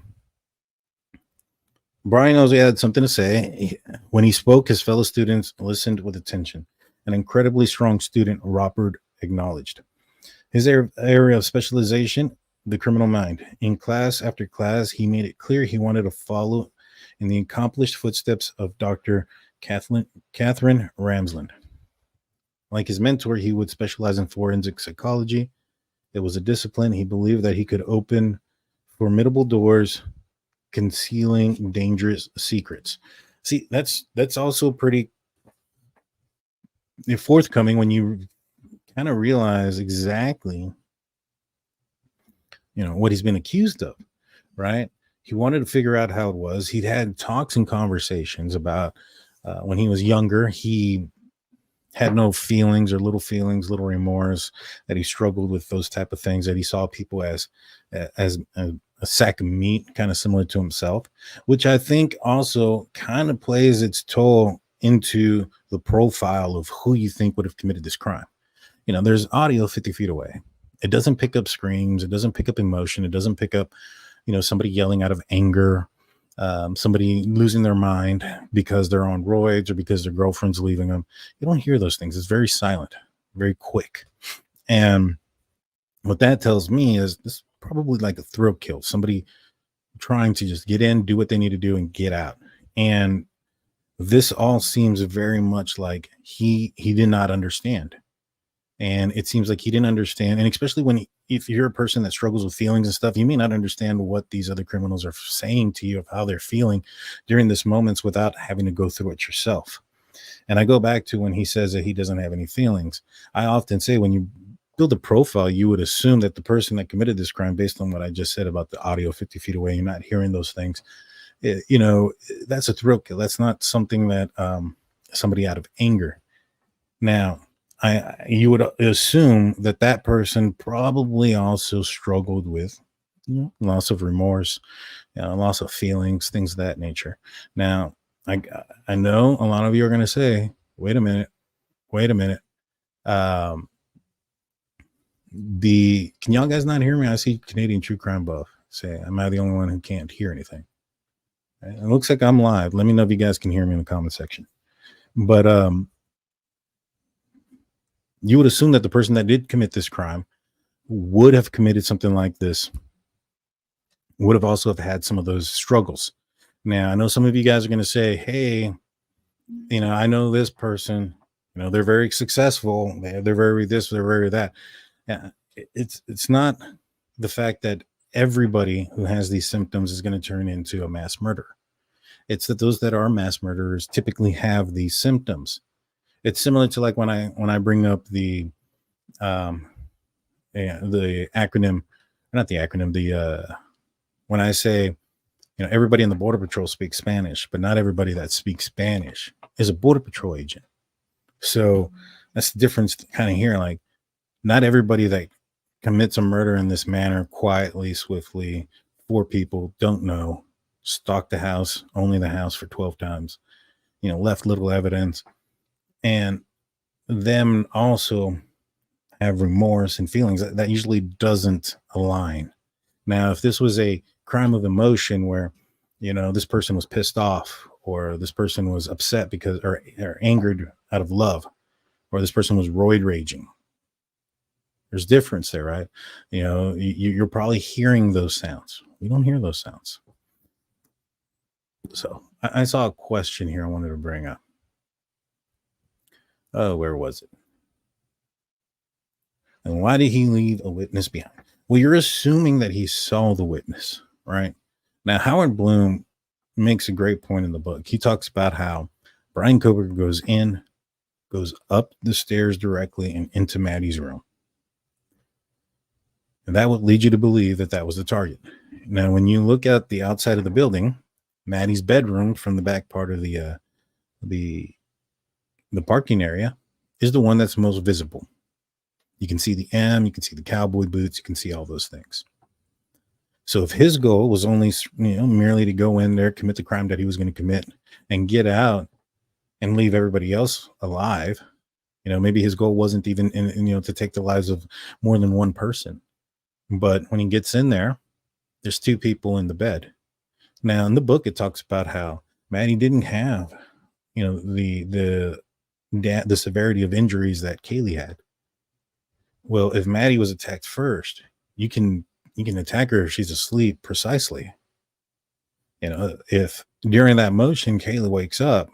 Bryan also had something to say. When he spoke, his fellow students listened with attention. An incredibly strong student, Robert acknowledged. His area of specialization, the criminal mind. In class after class, he made it clear he wanted to follow in the accomplished footsteps of Dr. Catherine Ramsland. Like his mentor, he would specialize in forensic psychology. It was a discipline he believed that he could open formidable doors, concealing dangerous secrets. See, that's also pretty forthcoming when you kind of realize exactly, what he's been accused of, right? He wanted to figure out how it was. He'd had talks and conversations about when he was younger, he had no feelings or little remorse, that he struggled with those type of things, that he saw people as a sack of meat, kind of similar to himself, which I think also kind of plays its toll into the profile of who you think would have committed this crime. There's audio 50 feet away. It doesn't pick up screams. It doesn't pick up emotion. It doesn't pick up, somebody yelling out of anger, somebody losing their mind because they're on roids or because their girlfriend's leaving them. You don't hear those things. It's very silent, very quick. And what that tells me is this is probably like a throat kill, somebody trying to just get in, do what they need to do, and get out. And this all seems very much like he did not understand. And it seems like he didn't understand. And especially if you're a person that struggles with feelings and stuff, you may not understand what these other criminals are saying to you of how they're feeling during this moments without having to go through it yourself. And I go back to when he says that he doesn't have any feelings. I often say when you build a profile, you would assume that the person that committed this crime, based on what I just said about the audio 50 feet away, you're not hearing those things. That's a thrill kill. That's not something that somebody out of anger. Now, you would assume that person probably also struggled with loss of remorse, loss of feelings, things of that nature. Now, I know a lot of you are going to say, wait a minute. Can y'all guys not hear me? I see Canadian True Crime Buff say, am I the only one who can't hear anything? It looks like I'm live. Let me know if you guys can hear me in the comment section. But you would assume that the person that did commit this crime would have committed something like this, would have also have had some of those struggles. Now, I know some of you guys are going to say, hey, I know this person, they're very successful. They're very this, they're very that. Yeah, it's not the fact that everybody who has these symptoms is going to turn into a mass murderer. It's that those that are mass murderers typically have these symptoms. It's similar to like when I bring up the acronym, not the acronym, when I say, everybody in the Border Patrol speaks Spanish, but not everybody that speaks Spanish is a Border Patrol agent. So that's the difference kind of here. Like, not everybody that commits a murder in this manner, quietly, swiftly, 4 people, don't know, stalked the house, only the house for 12 times, left little evidence, and them also have remorse and feelings. That usually doesn't align. Now, if this was a crime of emotion where, this person was pissed off, or this person was upset because, or angered out of love, or this person was roid raging, there's difference there, right? You're probably hearing those sounds. We don't hear those sounds. So I saw a question here I wanted to bring up. Oh, where was it? And why did he leave a witness behind? Well, you're assuming that he saw the witness, right? Now, Howard Blum makes a great point in the book. He talks about how Bryan Kohberger goes up the stairs directly and into Maddie's room. And that would lead you to believe that was the target. Now, when you look at the outside of the building, Maddie's bedroom from the back part of the parking area is the one that's most visible. You can see the M, you can see the cowboy boots, you can see all those things. So if his goal was only, merely to go in there, commit the crime that he was going to commit, and get out and leave everybody else alive, maybe his goal wasn't even to take the lives of more than one person. But when he gets in there, there's 2 people in the bed. Now, in the book, it talks about how Maddie didn't have, the severity of injuries that Kaylee had. Well, if Maddie was attacked first, you can attack her if she's asleep precisely. If during that motion Kaylee wakes up,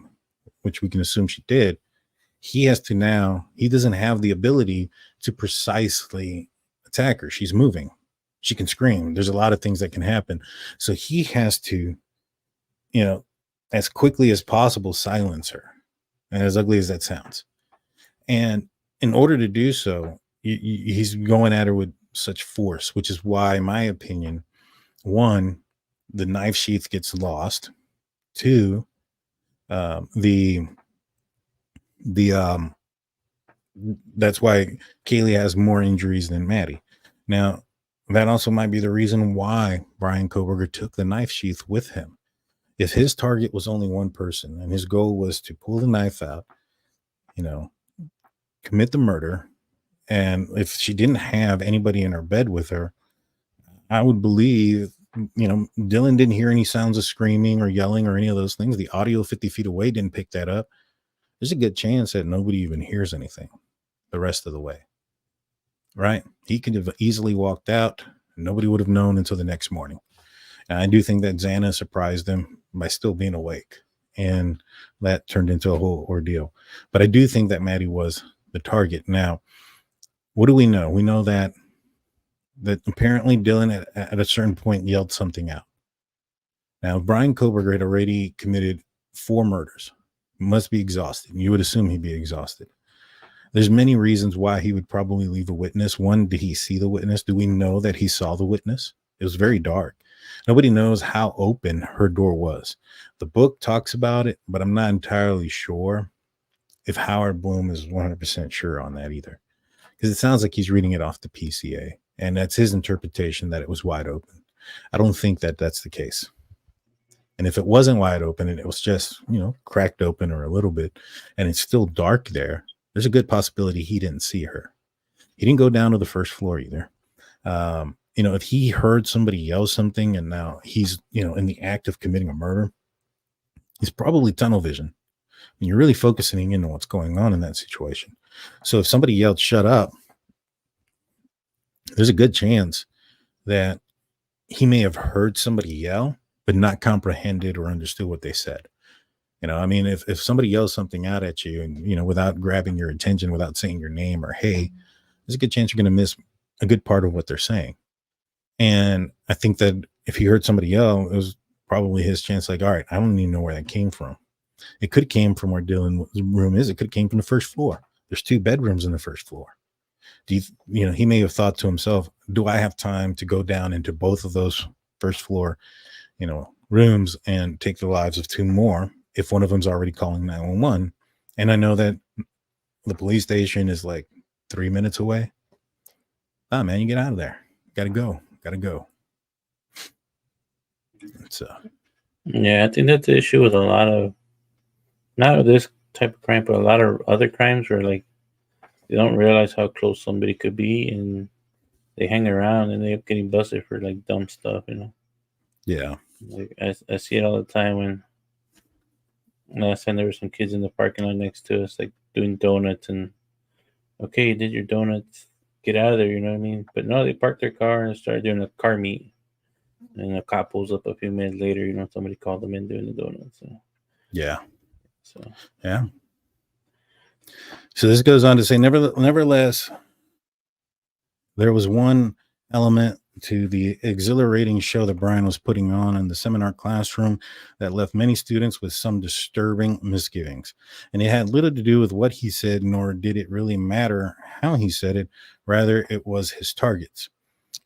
which we can assume she did, he doesn't have the ability to precisely attack her. She's moving. She can scream. There's a lot of things that can happen. So he has to, as quickly as possible, silence her. And as ugly as that sounds. And in order to do so, he's going at her with such force, which is why, in my opinion, 1, the knife sheath gets lost. 2, that's why Kaylee has more injuries than Maddie. Now, that also might be the reason why Bryan Kohberger took the knife sheath with him. If his target was only one person and his goal was to pull the knife out, commit the murder, and if she didn't have anybody in her bed with her, I would believe, Dylan didn't hear any sounds of screaming or yelling or any of those things. The audio 50 feet away didn't pick that up. There's a good chance that nobody even hears anything the rest of the way, right? He could have easily walked out. Nobody would have known until the next morning. And I do think that Xana surprised him by still being awake. and that turned into a whole ordeal. But I do think that Maddie was the target. Now, what do we know? We know that apparently Dylan at a certain point yelled something out. Now, Bryan Kohberger had already committed 4 murders. He must be exhausted. You would assume he'd be exhausted. There's many reasons why he would probably leave a witness. One, did he see the witness? Do we know that he saw the witness? It was very dark. Nobody knows how open her door was. The book talks about it, but I'm not entirely sure if Howard Blum is 100% sure on that either, because it sounds like he's reading it off the PCA, and that's his interpretation that it was wide open. I don't think that that's the case. And if it wasn't wide open and it was just, cracked open or a little bit, and it's still dark there's a good possibility he didn't see her. He didn't go down to the first floor either. If he heard somebody yell something and now he's, in the act of committing a murder, he's probably tunnel vision. And you're really focusing in on what's going on in that situation. So if somebody yelled, "Shut up," there's a good chance that he may have heard somebody yell, but not comprehended or understood what they said. If somebody yells something out at you and, without grabbing your attention, without saying your name or hey, there's a good chance you're going to miss a good part of what they're saying. And I think that if he heard somebody yell, it was probably his chance. Like, all right, I don't even know where that came from. It could have came from where Dylan's room is. It could have came from the first floor. There's 2 bedrooms in the first floor. He may have thought to himself, do I have time to go down into both of those first floor, rooms and take the lives of 2 more if one of them's already calling 911? And I know that the police station is like 3 minutes away. Oh man, you get out of there. Gotta go. Yeah, I think that's the issue with a lot of, not with this type of crime, but a lot of other crimes where like they don't realize how close somebody could be and they hang around and they end up getting busted for like dumb stuff, Yeah. Like I see it all the time when last time there were some kids in the parking lot next to us, like doing donuts, and okay, you did your donuts, get out of there, you know what I mean? But no, they parked their car and started doing a car meet. And a cop pulls up a few minutes later, somebody called them in doing the donuts. So. Yeah. So yeah. So this goes on to say, nevertheless, there was one element to the exhilarating show that Bryan was putting on in the seminar classroom that left many students with some disturbing misgivings. And it had little to do with what he said, nor did it really matter how he said it. Rather, it was his targets.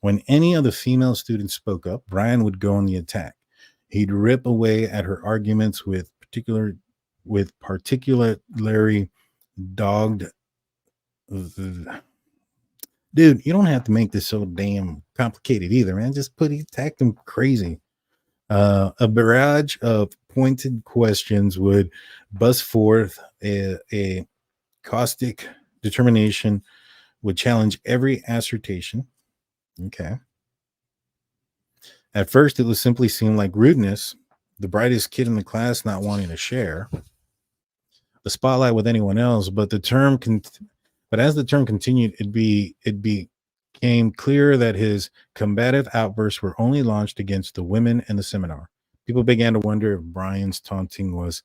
When any of the female students spoke up, Bryan would go on the attack. He'd rip away at her arguments with particularly dogged. Dude, you don't have to make this so damn complicated either, man. Just attack them crazy. A barrage of pointed questions would bust forth. A caustic determination would challenge every assertion. Okay. At first, it would simply seem like rudeness, the brightest kid in the class not wanting to share the spotlight with anyone else. But as the term continued, it became clear that his combative outbursts were only launched against the women in the seminar. People began to wonder if Bryan's taunting was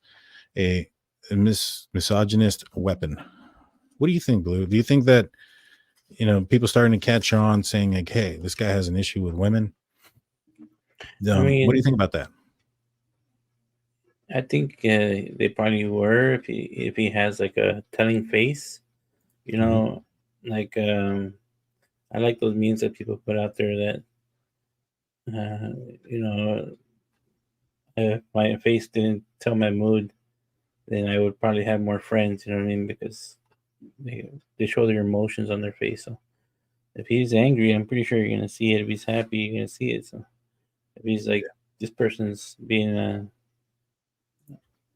a misogynist weapon. What do you think, Blue? Do you think that people starting to catch on, saying like, "Hey, this guy has an issue with women"? What do you think about that? I think they probably were if he has like a telling face, like I like those memes that people put out there that if my face didn't tell my mood, then I would probably have more friends. You know what I mean? Because they show their emotions on their face. So if he's angry, I'm pretty sure you're gonna see it. If he's happy, you're gonna see it. So if he's like, this person's being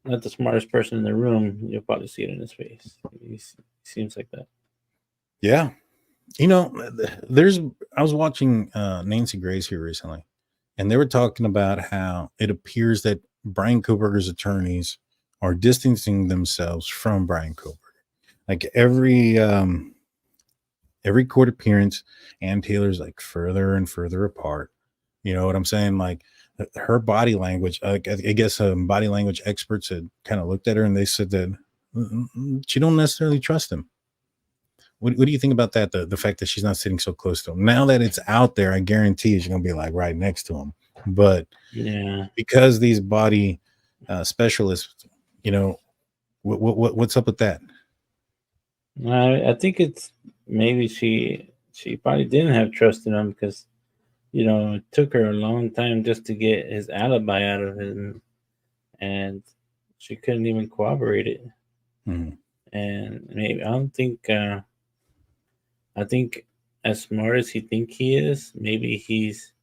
not the smartest person in the room, you'll probably see it in his face. He seems like that. Yeah. I was watching Nancy Grace here recently, and they were talking about how it appears that Bryan Kohberger's attorneys are distancing themselves from Bryan Kohberger. Like every court appearance, Ann Taylor's like further and further apart. You know what I'm saying? Like her body language, I guess body language experts had kind of looked at her and they said that she don't necessarily trust him. What do you think about that? The fact that she's not sitting so close to him. Now that it's out there, I guarantee she's going to be like right next to him. But Yeah. because these body specialists, what's up with that? I think it's maybe she probably didn't have trust in him because, it took her a long time just to get his alibi out of him, and she couldn't even corroborate it. Mm-hmm. And maybe I think as smart as he is, maybe he's,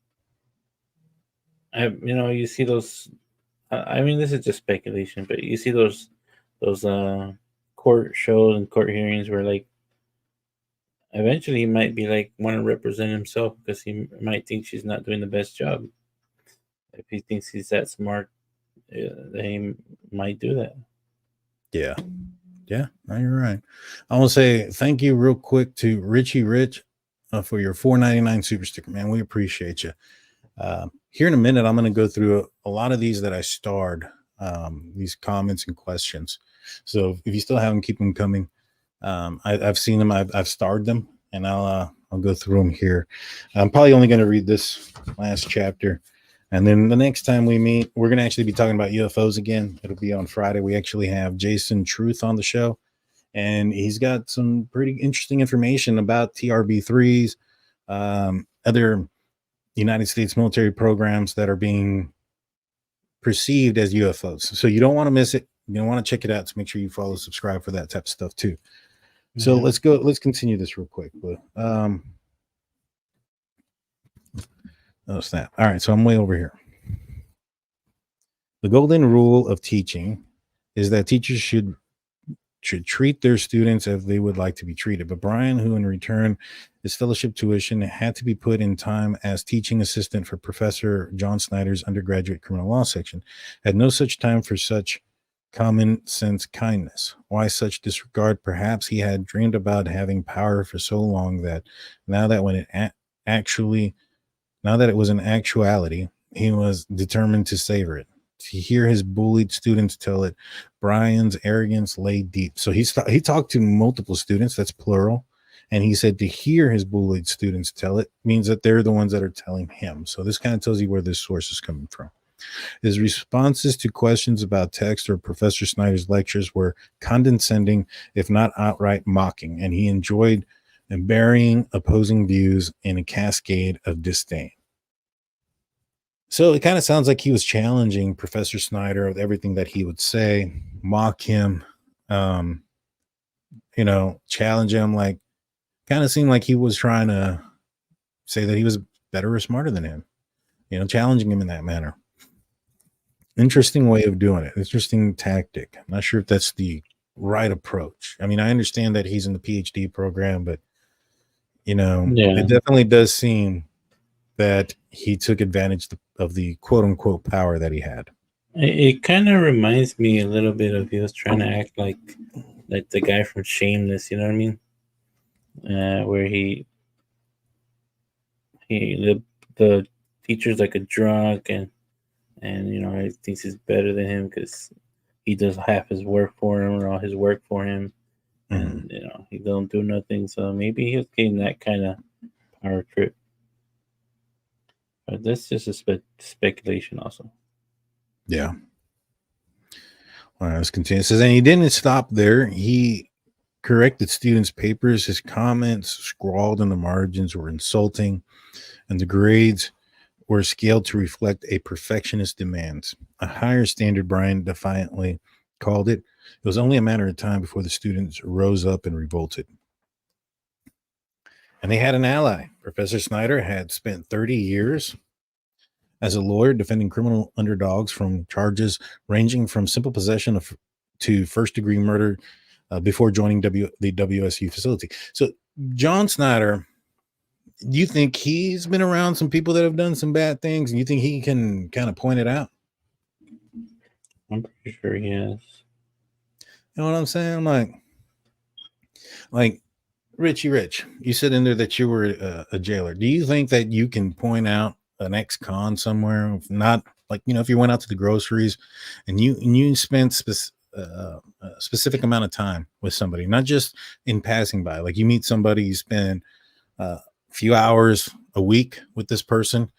you see those. I mean, this is just speculation, but you see those court shows and court hearings where, like, eventually he might be like want to represent himself because he might think she's not doing the best job. If he thinks he's that smart, they might do that. Yeah. No, you're right. I want to say thank you real quick to Richie Rich for your $4.99 super sticker, man. We appreciate you. Here in a minute, I'm going to go through a lot of these that I starred, these comments and questions. So if you still have them, keep them coming. I've seen them. I've starred them, and I'll go through them here. I'm probably only going to read this last chapter, and then the next time we meet, we're going to actually be talking about UFOs again. It'll be on Friday. We actually have Jason Truth on the show, and he's got some pretty interesting information about TRB-3s, other United States military programs that are being perceived as UFOs. So you don't want to miss it. You don't want to check it out. So make sure you follow, subscribe for that type of stuff too. So let's continue this real quick. Oh snap. All right. So I'm way over here. The golden rule of teaching is that teachers should treat their students as they would like to be treated. But Bryan, who in return his fellowship tuition had to be put in time as teaching assistant for Professor John Snyder's undergraduate criminal law section, had no such time for such common sense kindness. Why such disregard? Perhaps he had dreamed about having power for so long that now that it was an actuality, he was determined to savor it. To hear his bullied students tell it, Bryan's arrogance lay deep. So he talked to multiple students, that's plural, and he said to hear his bullied students tell it means that they're the ones that are telling him. So this kind of tells you where this source is coming from. His responses to questions about text or Professor Snyder's lectures were condescending, if not outright mocking, and he enjoyed burying opposing views in a cascade of disdain. So it kind of sounds like he was challenging Professor Snyder with everything that he would say, mock him, challenge him, like kind of seemed like he was trying to say that he was better or smarter than him, challenging him in that manner. Interesting way of doing it. Interesting tactic. I'm not sure if that's the right approach. I mean, I understand that he's in the PhD program, but it definitely does seem that he took advantage of the quote unquote power that he had. It kind of reminds me a little bit of he was trying to act like the guy from Shameless, you know what I mean? Where the teacher's like a drunk and he thinks he's better than him because he does half his work for him or all his work for him, and he don't do nothing. So maybe he was getting that kind of power trip. But that's just a speculation also. Yeah. All right, let's continue. It says, and he didn't stop there. He corrected students' papers. His comments scrawled in the margins were insulting, and the grades were scaled to reflect a perfectionist demands. A higher standard, Bryan defiantly called it. It was only a matter of time before the students rose up and revolted. And they had an ally. Professor Snyder had spent 30 years as a lawyer defending criminal underdogs from charges ranging from simple possession to first-degree murder before joining the WSU facility. So John Snyder, do you think he's been around some people that have done some bad things, and you think he can kind of point it out? I'm pretty sure he has. You know what I'm saying? Like Richie Rich, you said in there that you were a jailer. Do you think that you can point out an ex-con somewhere, not like, if you went out to the groceries and you spent a specific amount of time with somebody, not just in passing by, like you meet somebody, you spend a few hours a week with this person.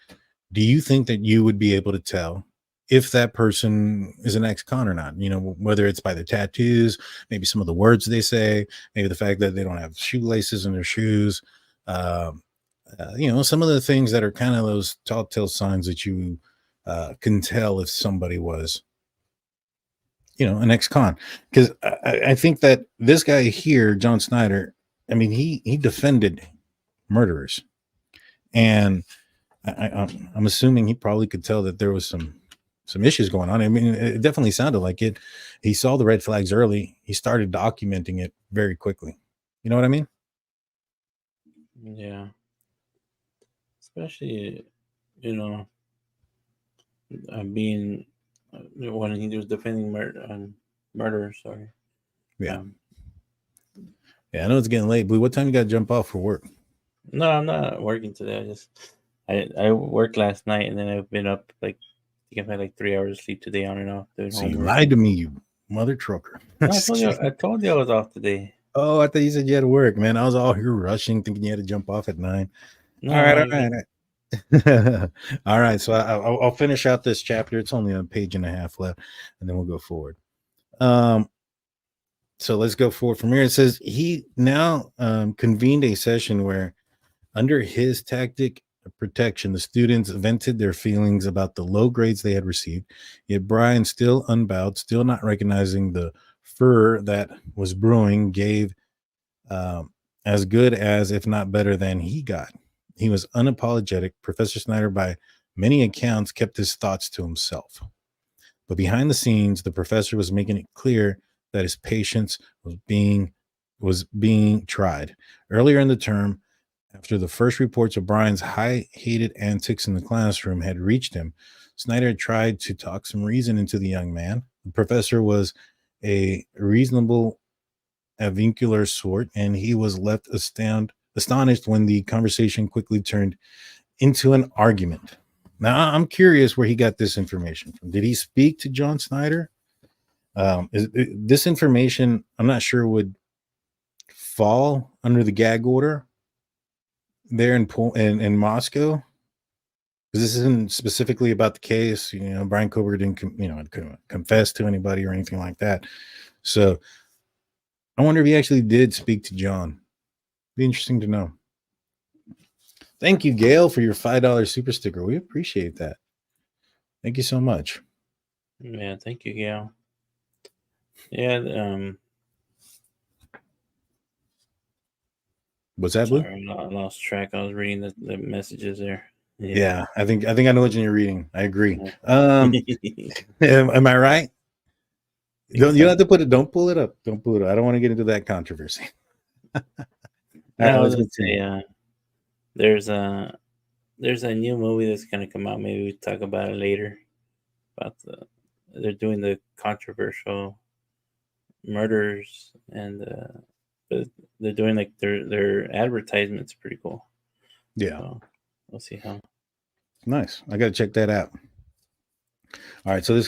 Do you think that you would be able to tell if that person is an ex-con or not? Whether it's by the tattoos, maybe some of the words they say, maybe the fact that they don't have shoelaces in their shoes, some of the things that are kind of those telltale signs that you can tell if somebody was, an ex-con. Because I think that this guy here, John Snyder, I mean, he defended murderers, and I'm assuming he probably could tell that there was some issues going on. I mean, it definitely sounded like it. He saw the red flags early. He started documenting it very quickly. You know what I mean? Yeah. Especially, being when he was defending murder. Sorry. Yeah. Yeah, I know it's getting late, but what time you got to jump off for work? No, I'm not working today. I worked last night, and then I've been up I've had like 3 hours of sleep today on and off doing So you homework. lied to me, you mother trucker. No, I told you I was off today. Oh, I thought you said you had to work, man. I was all here rushing, thinking you had to jump off at 9. No, All right. All right. So I'll finish out this chapter. It's only a page and a half left, and then we'll go forward. So let's go forward from here. It says he now convened a session where, under his tactic of protection, the students vented their feelings about the low grades they had received. Yet Bryan, still unbowed, still not recognizing the furor that was brewing, gave as good as, if not better than, he got. He was unapologetic. Professor Snyder, by many accounts, kept his thoughts to himself. But behind the scenes, the professor was making it clear that his patience was being tried. Earlier in the term, after the first reports of Bryan's high-hated antics in the classroom had reached him, Snyder had tried to talk some reason into the young man. The professor was a reasonable, avuncular sort, and he was left astonished when the conversation quickly turned into an argument. Now, I'm curious where he got this information from. Did he speak to John Snyder? This information, I'm not sure, would fall under the gag order there in Moscow, because this isn't specifically about the case. Bryan Kohberger didn't confess to anybody or anything like that. So I wonder if he actually did speak to John. Be interesting to know. Thank you, Gail, for your $5 super sticker. We appreciate that. Thank you so much. Yeah, thank you, Gail. Yeah, What's that, Blue? sorry, I lost track. I was reading the messages there. Yeah, I think I know what you're reading. I agree. Am I right? You don't have to put it. Don't pull it up. Don't pull it up. I don't want to get into that controversy. I was gonna say, there's a new movie that's gonna come out. Maybe we talk about it later. About they're doing the controversial murders, and they're doing like their advertisements. Pretty cool. Yeah, so we'll see how. Nice. I got to check that out. All right, so this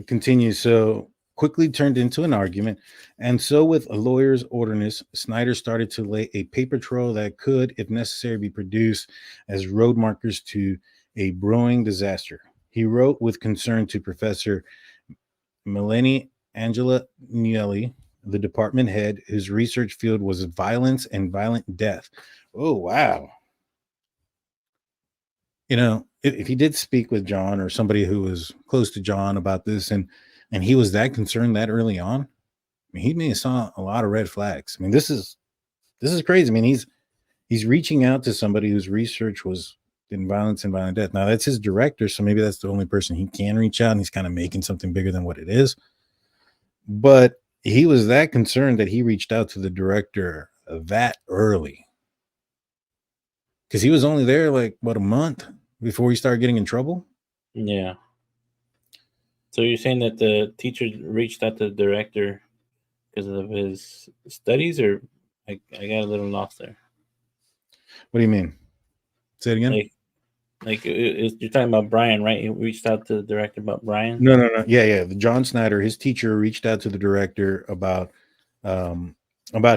continues. So quickly turned into an argument, and so with a lawyer's orderness, Snyder started to lay a paper trail that could, if necessary, be produced as road markers to a brewing disaster. He wrote with concern to Professor Melanie Angela Nielli, the department head, whose research field was violence and violent death. Oh, wow. If he did speak with John or somebody who was close to John about this, and he was that concerned that early on, I mean, he may have saw a lot of red flags. I mean, this is crazy. I mean, he's reaching out to somebody whose research was in violence and violent death. Now, that's his director, so maybe that's the only person he can reach out, and he's kind of making something bigger than what it is. But he was that concerned that he reached out to the director that early, because he was only there like a month before he started getting in trouble. Yeah. So you're saying that the teacher reached out to the director because of his studies, or I got a little lost there. What do you mean? Say it again. Like you're talking about Bryan, right? He reached out to the director about Bryan. No. Yeah. John Snyder, his teacher, reached out to the director about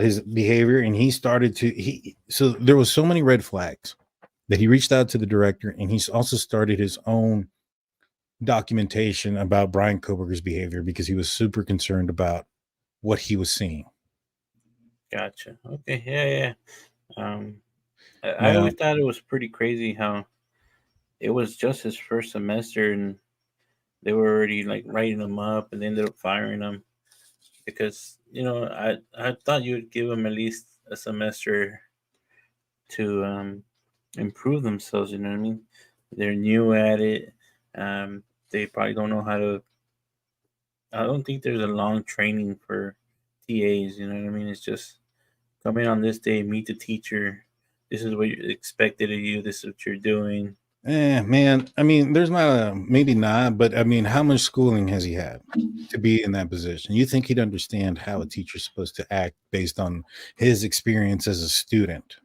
his behavior, and he started to so there was so many red flags that he reached out to the director, and he's also started his own documentation about Bryan Kohberger's behavior because he was super concerned about what he was seeing. Gotcha. Okay. Yeah. I Now, always thought it was pretty crazy how it was just his first semester and they were already like writing him up and they ended up firing him because I thought you would give him at least a semester to improve themselves. You know what I mean? They're new at it. They probably don't know how to. I don't think there's a long training for TAs. You know what I mean? It's just come in on this day, meet the teacher. This is what you're expected of you. This is what you're doing. Man, I mean, there's not maybe not, but I mean, how much schooling has he had to be in that position? You think he'd understand how a teacher's supposed to act based on his experience as a student?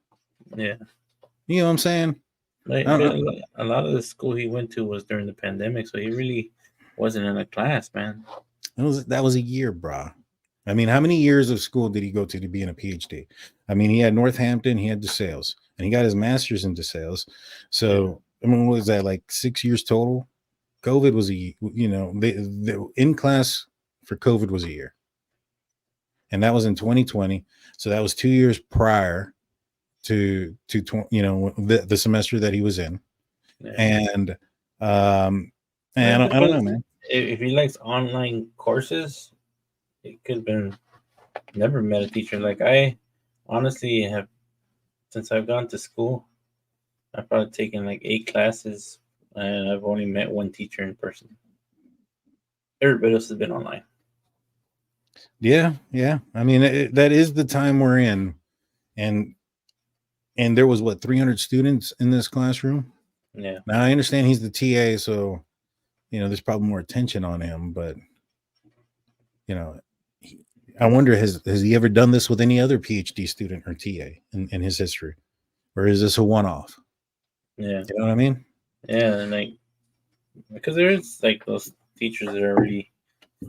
Yeah. You know what I'm saying? Like, a lot of the school he went to was during the pandemic, so he really wasn't in a class, man. That was a year, bro. I mean, how many years of school did he go to be in a PhD? I mean, he had Northampton, he had DeSales, and he got his master's in DeSales. So, I mean, what was that, like 6 years total? COVID was the in class for COVID was a year. And that was in 2020. So that was 2 years prior to the semester that he was in. Yeah. And I don't know, man. If he likes online courses, it could have been never met a teacher. Like I honestly have, since I've gone to school, I've probably taken like 8 classes and I've only met one teacher in person. Everybody else has been online. Yeah. I mean, that is the time we're in. And there was 300 students in this classroom. Yeah. Now I understand he's the TA, so there's probably more attention on him, but I wonder has he ever done this with any other PhD student or TA in his history, or is this a one-off? Yeah, you know what I mean. Yeah, and like because there's like those teachers that are really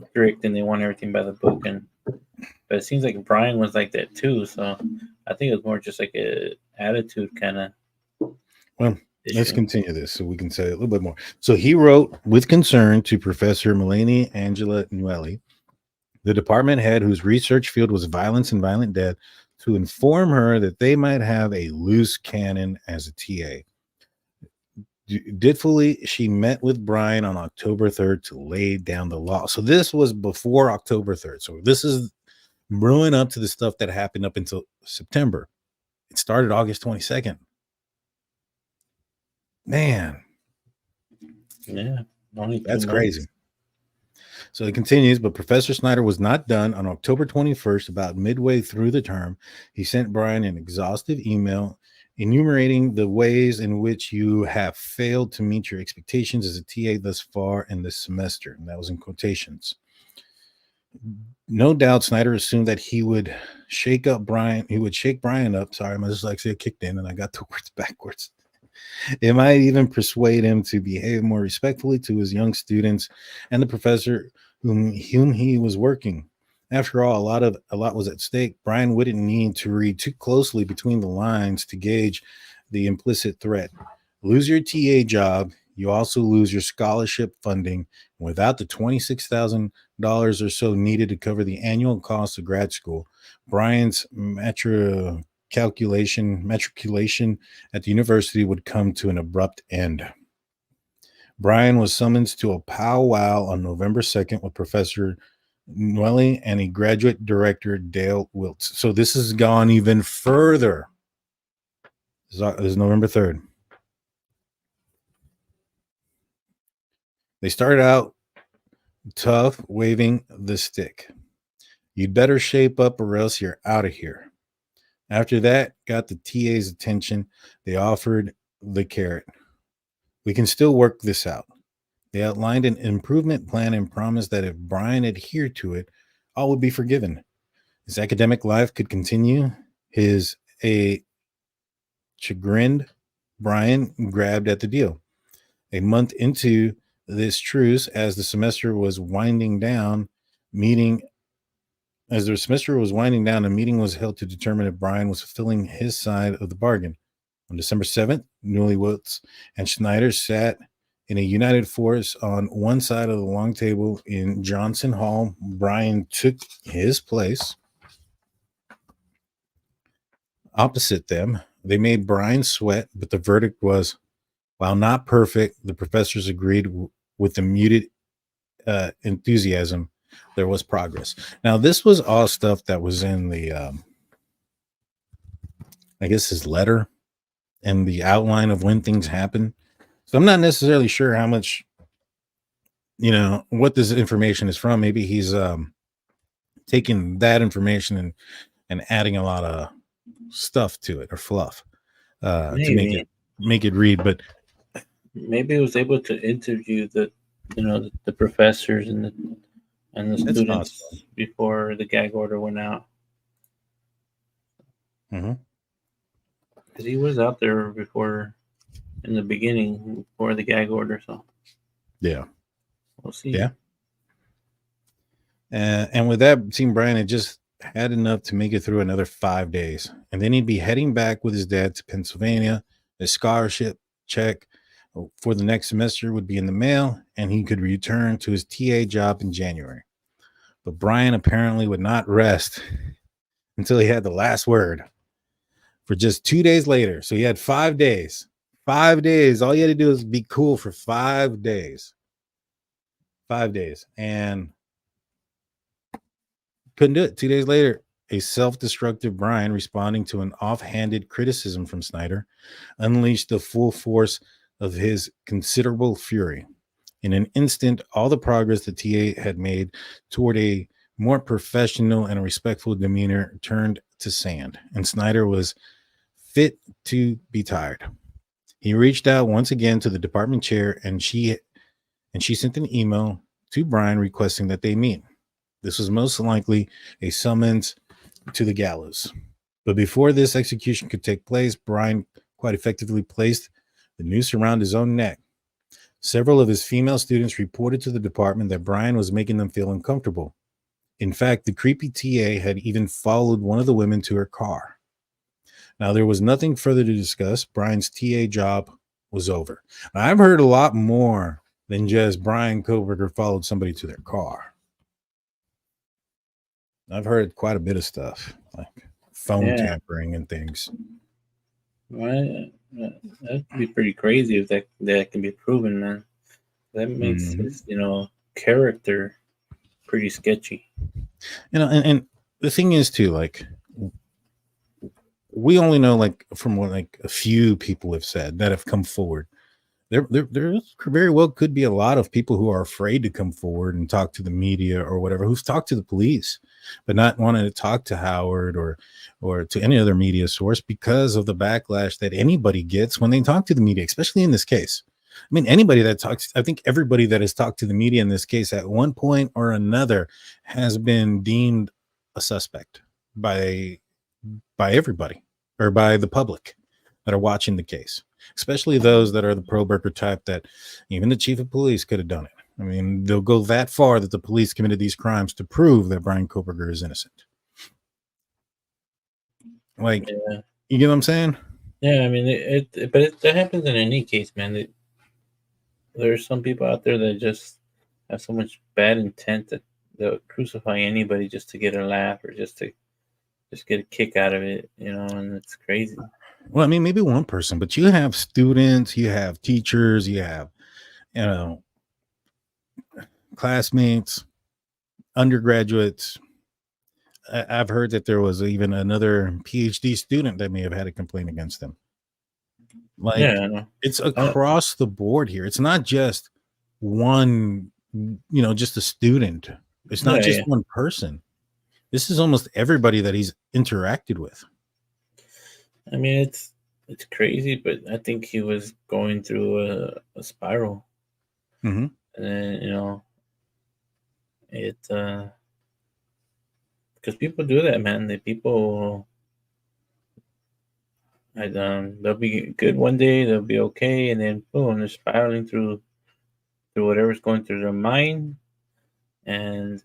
strict and they want everything by the book, but it seems like Bryan was like that too. So I think it was more just like a attitude kind of. Well, let's continue this so we can say a little bit more. So he wrote with concern to Professor Melanie Angela Nuelli, the department head whose research field was violence and violent death, to inform her that they might have a loose cannon as a TA. Dutifully, she met with Bryan on October 3rd to lay down the law. So this was before October 3rd. So this is brewing up to the stuff that happened up until September. It started August 22nd. Man. Yeah. That's crazy. So it continues, but Professor Snyder was not done. On October 21st, about midway through the term, he sent Bryan an exhaustive email enumerating the ways in which you have failed to meet your expectations as a TA thus far in this semester. And that was in quotations. No doubt Snyder assumed that he would shake Bryan up. Sorry, my dyslexia kicked in and I got the words backwards. It might even persuade him to behave more respectfully to his young students and the professor whom he was working. After all, a lot was at stake. Bryan wouldn't need to read too closely between the lines to gauge the implicit threat. Lose your TA job, you also lose your scholarship funding. Without the $26,000 or so needed to cover the annual cost of grad school, Bryan's matriculation at the university would come to an abrupt end. Bryan was summoned to a powwow on November 2nd with Professor Nuelli and a graduate director, Dale Wiltz. So this has gone even further. This is November 3rd. They started out tough, waving the stick. You'd better shape up or else you're out of here. After that, got the TA's attention. They offered the carrot. We can still work this out. They outlined an improvement plan and promised that if Bryan adhered to it, all would be forgiven. His academic life could continue. Chagrined Bryan grabbed at the deal. A month into this truce, as the semester was winding down, a meeting was held to determine if Bryan was fulfilling his side of the bargain. On December 7th, newlyweds and Schneider sat in a united force on one side of the long table in Johnson Hall. Bryan took his place opposite them. They made Bryan sweat, but the verdict was, while not perfect, the professors agreed with the muted enthusiasm. There was progress. Now, this was all stuff that was in the, I guess, his letter and the outline of when things happen. So I'm not necessarily sure how much, what this information is from. Maybe he's taking that information and adding a lot of stuff to it or fluff to make it read. But maybe he was able to interview the professors and the students possible before the gag order went out. Because he was out there before, in the beginning, before the gag order. So yeah, we'll see. Yeah. And with that, Team Bryan had just had enough to make it through another 5 days. And then he'd be heading back with his dad to Pennsylvania. His scholarship check for the next semester would be in the mail, and he could return to his TA job in January. But Bryan apparently would not rest until he had the last word for just 2 days later. So he had 5 days. 5 days. All you had to do was be cool for 5 days. 5 days. And couldn't do it. 2 days later, a self-destructive Bryan, responding to an offhanded criticism from Snyder, unleashed the full force of his considerable fury. In an instant, all the progress the TA had made toward a more professional and respectful demeanor turned to sand, and Snyder was fit to be tired. He reached out once again to the department chair, and she sent an email to Bryan requesting that they meet. This was most likely a summons to the gallows. But before this execution could take place, Bryan quite effectively placed the noose around his own neck. Several of his female students reported to the department that Bryan was making them feel uncomfortable. In fact, the creepy TA had even followed one of the women to her car. Now, there was nothing further to discuss. Bryan's TA job was over. Now, I've heard a lot more than just Bryan Kohberger followed somebody to their car. I've heard quite a bit of stuff, like phone tampering and things. Right. That'd be pretty crazy if that can be proven, man. That makes his, character pretty sketchy. And the thing is too, like, we only know from what a few people have said that have come forward. There very well could be a lot of people who are afraid to come forward and talk to the media or whatever, who've talked to the police, but not wanting to talk to Howard or to any other media source because of the backlash that anybody gets when they talk to the media, especially in this case. I mean, anybody that talks, I think everybody that has talked to the media in this case at one point or another has been deemed a suspect by everybody or by the public that are watching the case, especially those that are the pro-Burger type that even the chief of police could have done it. I mean, they'll go that far that the police committed these crimes to prove that Bryan Kohberger is innocent. You get what I'm saying? Yeah, I mean, that happens in any case, man. There's some people out there that just have so much bad intent that they'll crucify anybody just to get a laugh or just get a kick out of it, and it's crazy. Well, I mean, maybe one person, but you have students, you have teachers, you have, classmates, undergraduates. I've heard that there was even another PhD student that may have had a complaint against them. It's across the board here. It's not just one, just a student. It's not just one person. This is almost everybody that he's interacted with. I mean, it's crazy, but I think he was going through a spiral. Mm-hmm. And then, because people do that, man. They'll be good one day, they'll be okay, and then boom, they're spiraling through whatever's going through their mind, and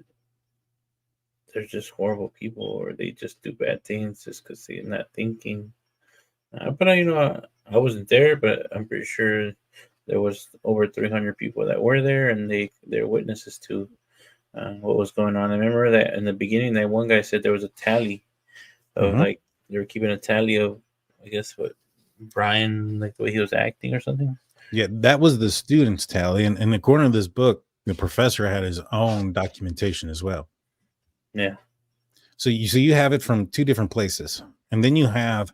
they're just horrible people, or they just do bad things just because they're not thinking. But I wasn't there, but I'm pretty sure there was over 300 people that were there, and they're witnesses to what was going on. I remember that in the beginning, that one guy said there was a tally of like they were keeping a tally of, I guess, what Bryan, like the way he was acting or something. Yeah, that was the students' tally, and according to this book, the professor had his own documentation as well. Yeah. So you have it from two different places, and then you have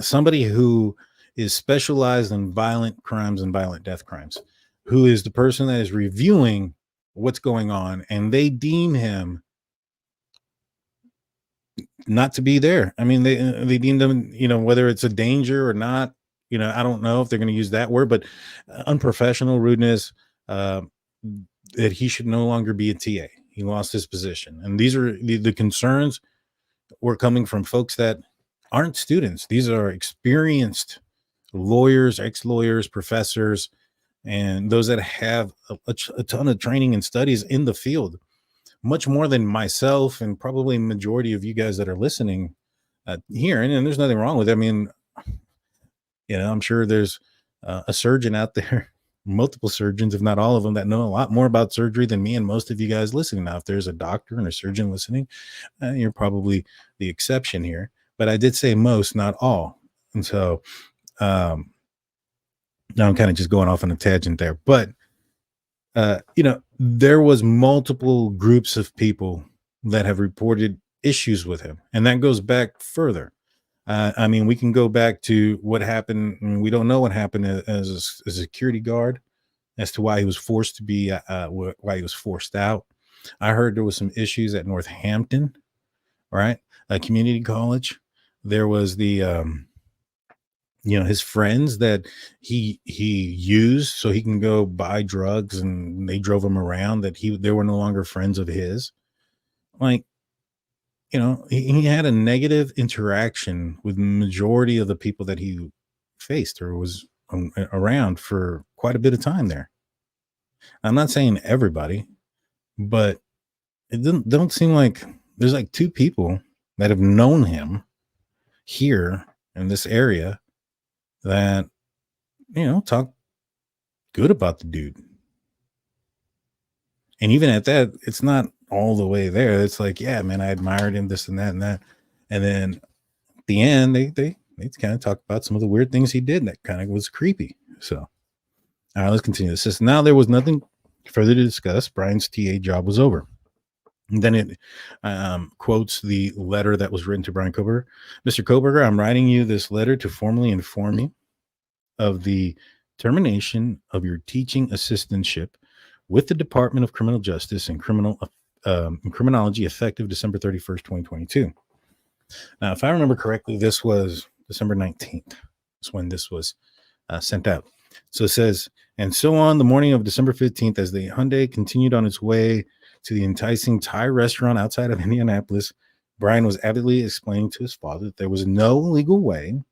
somebody who is specialized in violent crimes and violent death crimes, who is the person that is reviewing what's going on, and they deem him not to be there. I mean, they deemed him, whether it's a danger or not, I don't know if they're going to use that word, but unprofessional, rudeness, that he should no longer be a TA. He lost his position. And these are the concerns were coming from folks that aren't students. These are experienced lawyers, ex-lawyers, professors, and those that have a ton of training and studies in the field, much more than myself and probably majority of you guys that are listening here. And there's nothing wrong with it. I mean, I'm sure there's a surgeon out there, multiple surgeons, if not all of them, that know a lot more about surgery than me and most of you guys listening. Now, if there's a doctor and a surgeon listening, you're probably the exception here. But I did say most, not all. And so now I'm kind of just going off on a tangent there. But, there was multiple groups of people that have reported issues with him. And that goes back further. I mean, we can go back to what happened. I mean, we don't know what happened as a security guard, as to why he was forced to be, why he was forced out. I heard there was some issues at Northampton, right? A community college. There was the, his friends that he used so he can go buy drugs, and they drove him around, that they were no longer friends of his. Like, he had a negative interaction with the majority of the people that he faced or was around for quite a bit of time there. I'm not saying everybody, but it don't seem like there's like two people that have known him here in this area that, talk good about the dude. And even at that, it's not all the way there. It's like, yeah, man, I admired him, this and that and that. And then at the end, they kind of talk about some of the weird things he did that kind of was creepy. So, all right, let's continue. This says, now there was nothing further to discuss. Bryan's TA job was over. And then it quotes the letter that was written to Bryan Kohberger. Mr. Kohberger, I'm writing you this letter to formally inform you of the termination of your teaching assistantship with the Department of Criminal Justice and Criminology effective December 31st, 2022. Now, if I remember correctly, this was December 19th. That's when this was sent out. So it says, and so on the morning of December 15th, as the Hyundai continued on its way to the enticing Thai restaurant outside of Indianapolis, Bryan was avidly explaining to his father that there was no legal way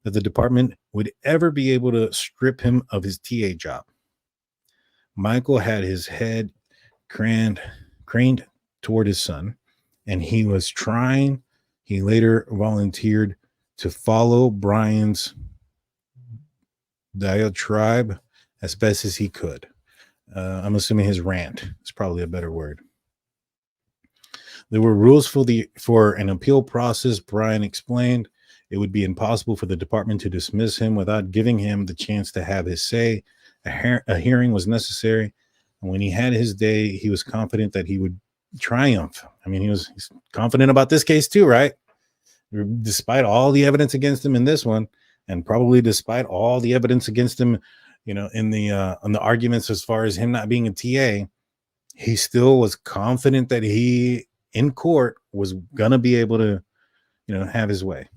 that the department would ever be able to strip him of his TA job. Michael had his head craned toward his son, and he was trying. He later volunteered to follow Bryan's diatribe as best as he could. I'm assuming his rant is probably a better word. There were rules for an appeal process. Bryan explained it would be impossible for the department to dismiss him without giving him the chance to have his say. A hearing was necessary. And when he had his day, he was confident that he would triumph. I mean, he's confident about this case too, right? Despite all the evidence against him in this one, and probably despite all the evidence against him, in the on the arguments as far as him not being a TA, he still was confident that he in court was gonna be able to, have his way.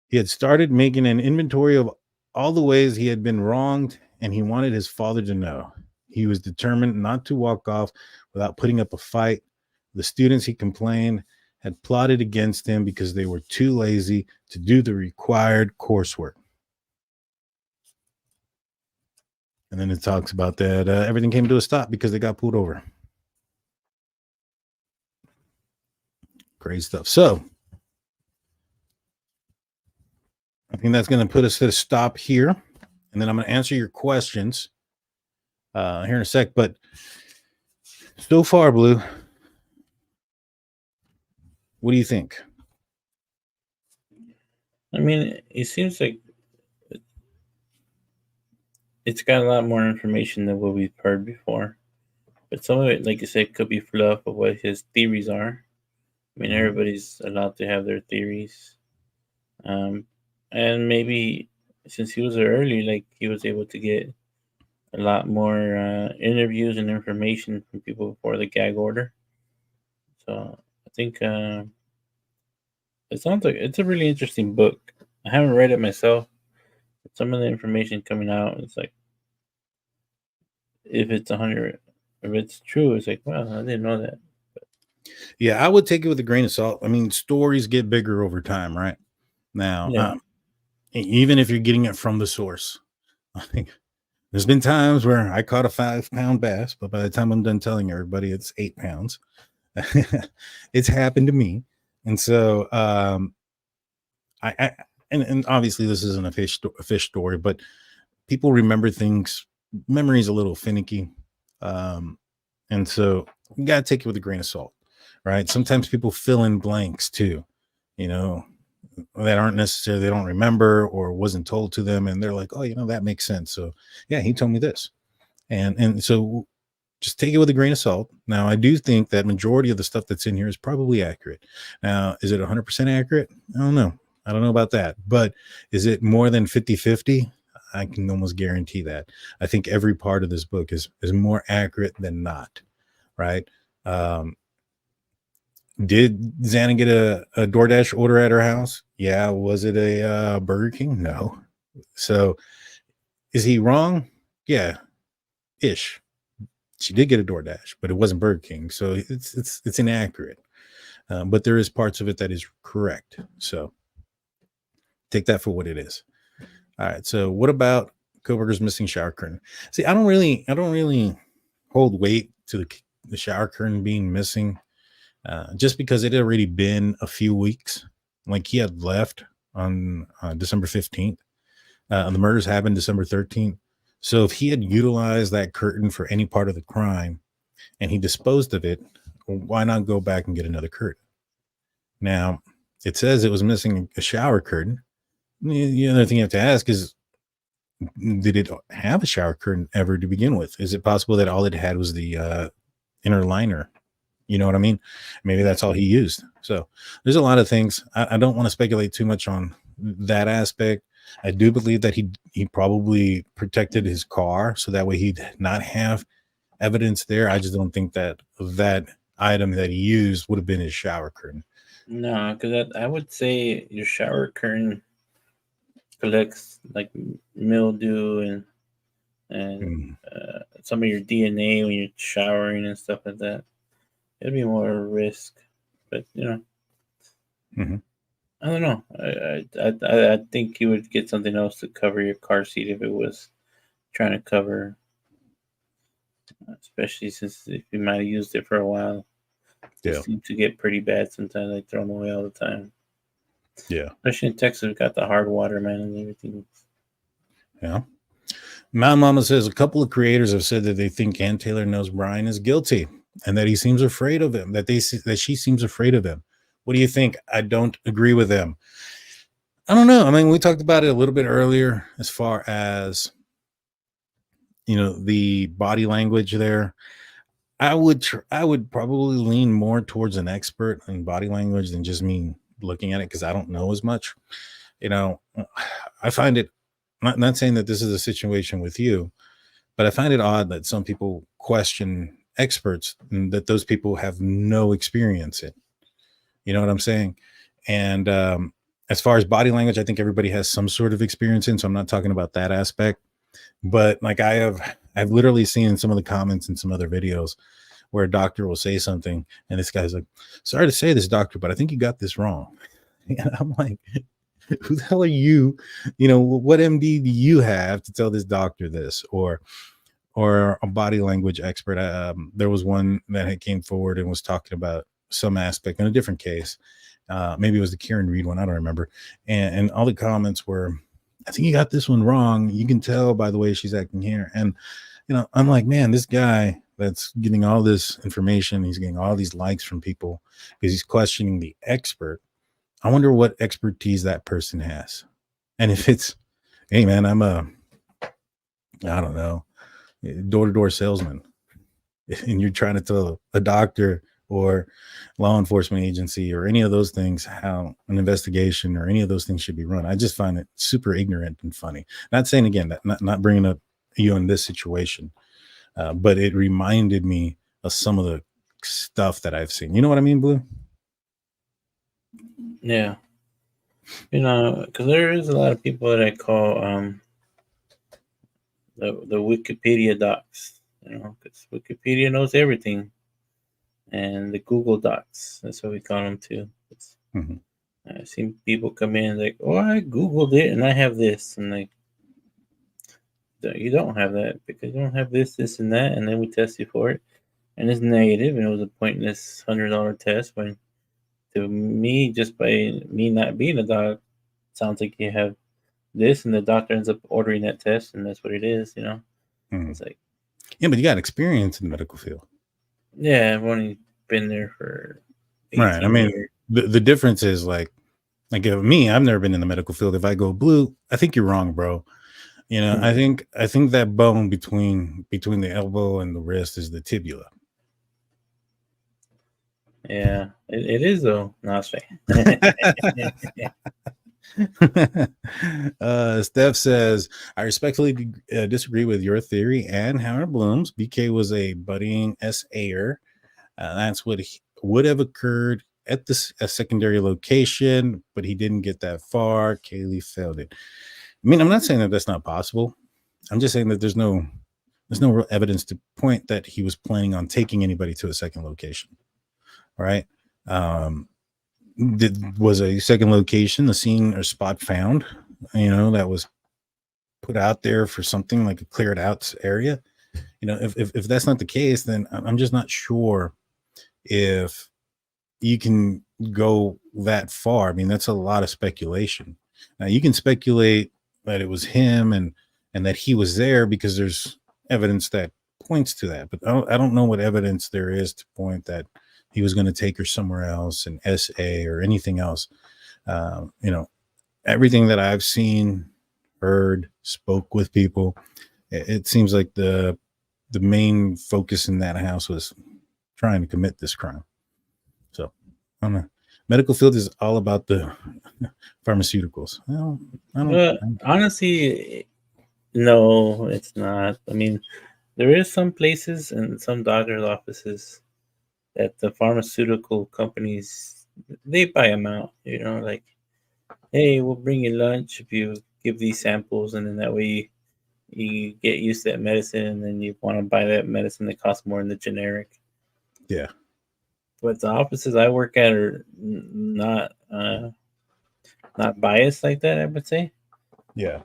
He had started making an inventory of all the ways he had been wronged, and he wanted his father to know. He was determined not to walk off without putting up a fight. The students, he complained, had plotted against him because they were too lazy to do the required coursework. And then it talks about that everything came to a stop because they got pulled over. Great stuff. So I think that's going to put us to a stop here. And then I'm going to answer your questions here in a sec. But so far, Blue, what do you think? I mean, it seems like it's got a lot more information than what we've heard before. But some of it, like you said, could be fluff of what his theories are. I mean, everybody's allowed to have their theories. And maybe since he was early, like he was able to get a lot more interviews and information from people before the gag order. So I think it sounds like it's a really interesting book. I haven't read it myself, but some of the information coming out, it's like, if it's true, it's like, wow, I didn't know that. Yeah, I would take it with a grain of salt. I mean, stories get bigger over time, right? Now, Yeah. Even if you're getting it from the source, like, there's been times where I caught a 5-pound bass, but by the time I'm done telling everybody, it's 8 pounds. It's happened to me, and so and obviously this isn't a fish story, but people remember things. Memory's a little finicky, and so you gotta take it with a grain of salt, right? Sometimes people fill in blanks too, you know, that aren't necessarily, they don't remember or wasn't told to them, and they're like, oh, you know, that makes sense. So yeah, he told me this, and so just take it with a grain of salt. Now, I do think that majority of the stuff that's in here is probably accurate. Now, is it 100% accurate? I don't know. I don't know about that, but is it more than 50-50? I can almost guarantee that. I think every part of this book is more accurate than not, right? Did Xana get a DoorDash order at her house? Yeah. Was it a Burger King? No. So is he wrong? Yeah, ish. She did get a DoorDash, but it wasn't Burger King, so it's inaccurate. But there is parts of it that is correct. So take that for what it is. All right. So what about Kohberger's missing shower curtain? See, I don't really hold weight to the shower curtain being missing, just because it had already been a few weeks. Like, he had left on December 15th. The murders happened December 13th. So if he had utilized that curtain for any part of the crime and he disposed of it, why not go back and get another curtain? Now, it says it was missing a shower curtain. The other thing you have to ask is, did it have a shower curtain ever to begin with? Is it possible that all it had was the inner liner? You know what I mean? Maybe that's all he used. So there's a lot of things. I don't want to speculate too much on that aspect. I do believe that he probably protected his car so that way he'd not have evidence there. I just don't think that item that he used would have been his shower curtain. No, because I would say your shower curtain collects like mildew and some of your DNA when you're showering and stuff like that. It'd be more a risk, but you know, I don't know. I think you would get something else to cover your car seat if it was trying to cover, especially since if you might have used it for a while. They seem to get pretty bad sometimes. I throw them away all the time. Yeah. Especially in Texas, we've got the hard water, man, and everything. Yeah. Mountain Mama says a couple of creators have said that they think Ann Taylor knows Bryan is guilty and that he seems afraid of him, that she seems afraid of him. What do you think? I don't agree with them. I don't know. I mean, we talked about it a little bit earlier as far as, you know, the body language there. I would probably lean more towards an expert in body language than just me looking at it, because I don't know as much. You know, I find it, not saying that this is a situation with you, but I find it odd that some people question experts and that those people have no experience in. You know what I'm saying? And as far as body language, I think everybody has some sort of experience in, so I'm not talking about that aspect. But like I've literally seen some of the comments in some other videos where a doctor will say something and this guy's like, sorry to say this, doctor, but I think you got this wrong. And I'm like, who the hell are you? You know, what MD do you have to tell this doctor this? Or a body language expert. There was one that had came forward and was talking about some aspect in a different case. Maybe it was the Karen Reed one. I don't remember. And all the comments were, I think you got this one wrong. You can tell by the way she's acting here. And, you know, I'm like, man, this guy that's getting all this information, he's getting all these likes from people because he's questioning the expert. I wonder what expertise that person has. And if it's, hey man, I'm I don't know, door-to-door salesman, and you're trying to tell a doctor or law enforcement agency or any of those things how an investigation or any of those things should be run, I just find it super ignorant and funny. Not saying again that not bringing up you in this situation, but it reminded me of some of the stuff that I've seen. You know what I mean, Blue? Yeah. You know, because there is a lot of people that I call the Wikipedia docs, you know, because Wikipedia knows everything. And the Google Docs, that's what we call them too. Mm-hmm. I've seen people come in like, oh, I Googled it and I have this. And like, you don't have that because you don't have this, this, and that. And then we test you for it. And it's negative, and it was a pointless $100 test. When to me, just by me not being a doc, sounds like you have this, and the doctor ends up ordering that test, and that's what it is, you know? Mm-hmm. It's like, yeah, but you got experience in the medical field. Yeah, I've only been there for 18 right. I mean, years. The difference is like me, I've never been in the medical field. If I go, Blue, I think you're wrong, bro. You know, I think that bone between the elbow and the wrist is the tibula. Yeah, it is though. No, it's fake. Steph says, I respectfully disagree with your theory and Howard Blum's. BK was a budding SAer. That's what would have occurred at a secondary location, but he didn't get that far. Kaylee failed it. I mean, I'm not saying that that's not possible. I'm just saying that there's no real evidence to point that he was planning on taking anybody to a second location. All right. Was a second location, the scene or spot found, you know, that was put out there for something like a cleared out area. You know, if that's not the case, then I'm just not sure if you can go that far. I mean, that's a lot of speculation. Now you can speculate that it was him and that he was there because there's evidence that points to that, but I don't know what evidence there is to point that he was going to take her somewhere else, an SA or anything else. You know, everything that I've seen, heard, spoke with people, it seems like the main focus in that house was trying to commit this crime. So, I don't know. Medical field is all about the pharmaceuticals. Well, honestly, no, it's not. I mean, there is some places and some doctor's offices that the pharmaceutical companies, they buy them out, you know, like, hey, we'll bring you lunch if you give these samples, and then that way you get used to that medicine, and then you want to buy that medicine that costs more than the generic. Yeah. But the offices I work at are not biased like that, I would say. Yeah.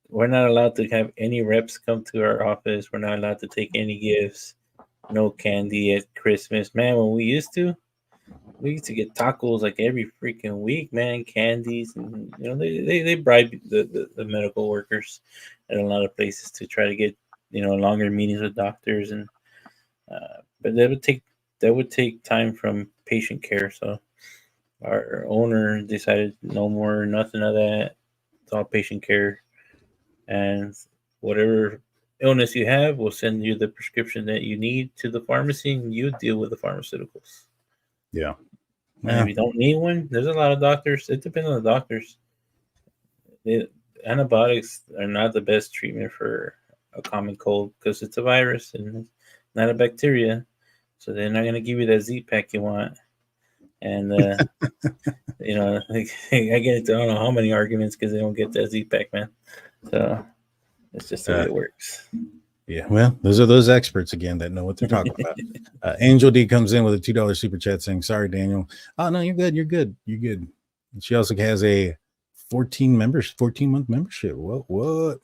We're not allowed to have any reps come to our office. We're not allowed to take any gifts. No candy at Christmas. Man, when we used to get tacos like every freaking week, man, candies, and you know, they bribe the medical workers at a lot of places to try to get, you know, longer meetings with doctors, and but that would take time from patient care. So our owner decided no more, nothing of that. It's all patient care, and whatever illness you have, we'll send you the prescription that you need to the pharmacy, and you deal with the pharmaceuticals. Yeah. And if you don't need one, there's a lot of doctors. It depends on the doctors. Antibiotics are not the best treatment for a common cold because it's a virus and not a bacteria. So they're not going to give you that Z-Pack you want. And, you know, like, I get into I don't know how many arguments because they don't get that Z-Pack, man. So it's just the way it works. Yeah, well, those are those experts again that know what they're talking about. Angel D comes in with a $2 super chat saying, "Sorry, Daniel. Oh no, you're good. You're good. You're good." And she also has a 14-month membership. What? All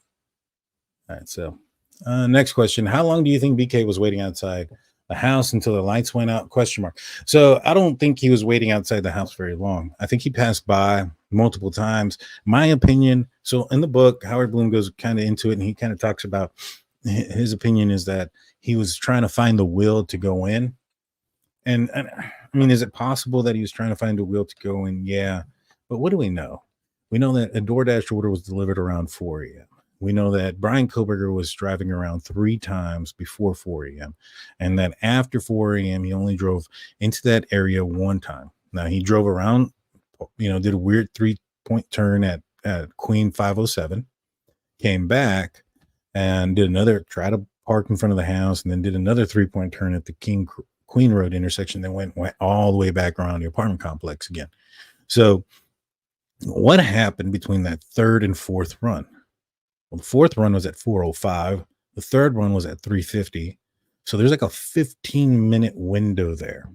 right. So, next question: how long do you think BK was waiting outside the house until the lights went out? Question mark. So, I don't think he was waiting outside the house very long. I think he passed by multiple times. My opinion. So, in the book, Howard Bloom goes kind of into it, and he kind of talks about his opinion is that he was trying to find the will to go in. And I mean, is it possible that he was trying to find the will to go in? Yeah. But what do we know? We know that a DoorDash order was delivered around 4 a.m. We know that Bryan Kohberger was driving around 3 times before 4 a.m. and that after 4 a.m. he only drove into that area 1 time. Now he drove around, did a weird 3-point turn at Queen 507, came back and tried to park in front of the house, and then did another 3-point turn at the Queen Road intersection, then went all the way back around the apartment complex again. So what happened between that third and fourth run? Well, the fourth run was at 4:05. The third one was at 3:50. So there's like a 15-minute window there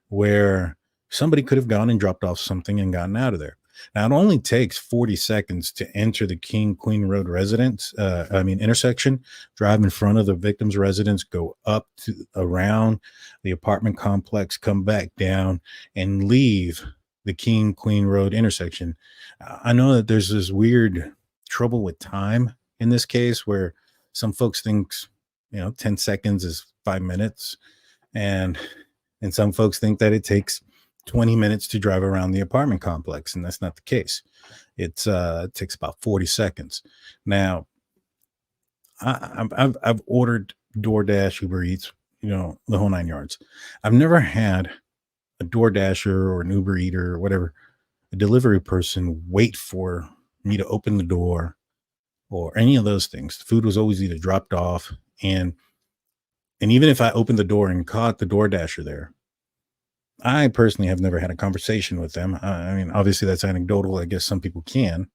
where somebody could have gone and dropped off something and gotten out of there. Now, it only takes 40 seconds to enter the Queen Road intersection, drive in front of the victim's residence, go up to around the apartment complex, come back down, and leave the Queen Road intersection. I know that there's this weird trouble with time in this case where some folks think, 10 seconds is 5 minutes, and some folks think that it takes 20 minutes to drive around the apartment complex, and that's not the case. It takes about 40 seconds. Now, I've ordered DoorDash, Uber Eats, the whole 9 yards. I've never had a DoorDasher or an Uber Eater or whatever, a delivery person, wait for me to open the door or any of those things. The food was always either dropped off, and even if I opened the door and caught the DoorDasher there, I personally have never had a conversation with them. I mean, obviously that's anecdotal. I guess some people can,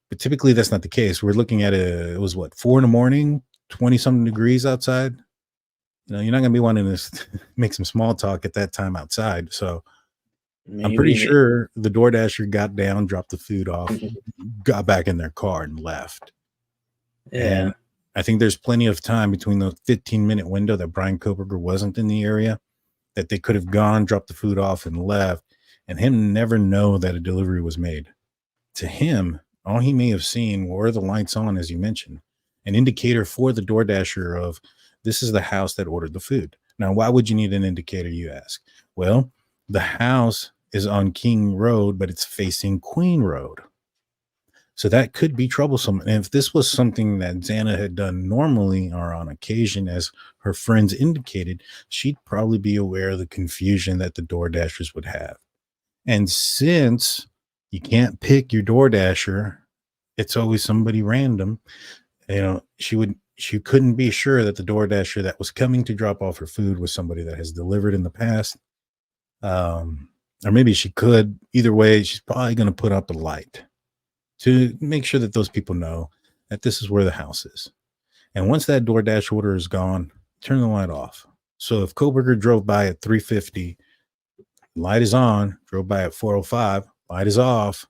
but typically that's not the case. We're looking at it was 4 a.m, 20 something degrees outside. You're not going to be wanting to make some small talk at that time outside. So maybe. I'm pretty sure the DoorDasher got down, dropped the food off, got back in their car and left. Yeah. And I think there's plenty of time between the 15-minute window that Bryan Kohberger wasn't in the area that they could have gone, dropped the food off, and left, and him never know that a delivery was made. To him, all he may have seen were the lights on, as you mentioned, an indicator for the DoorDasher of this is the house that ordered the food. Now, why would you need an indicator, you ask? Well, the house is on King Road, but it's facing Queen Road. So that could be troublesome. And if this was something that Xana had done normally or on occasion, as her friends indicated, she'd probably be aware of the confusion that the DoorDashers would have. And since you can't pick your DoorDasher, it's always somebody random. She couldn't be sure that the DoorDasher that was coming to drop off her food was somebody that has delivered in the past. Or maybe she could. Either way, she's probably going to put up a light to make sure that those people know that this is where the house is. And once that DoorDash order is gone, turn the light off. So if Kohberger drove by at 3:50, light is on, drove by at 4:05, light is off,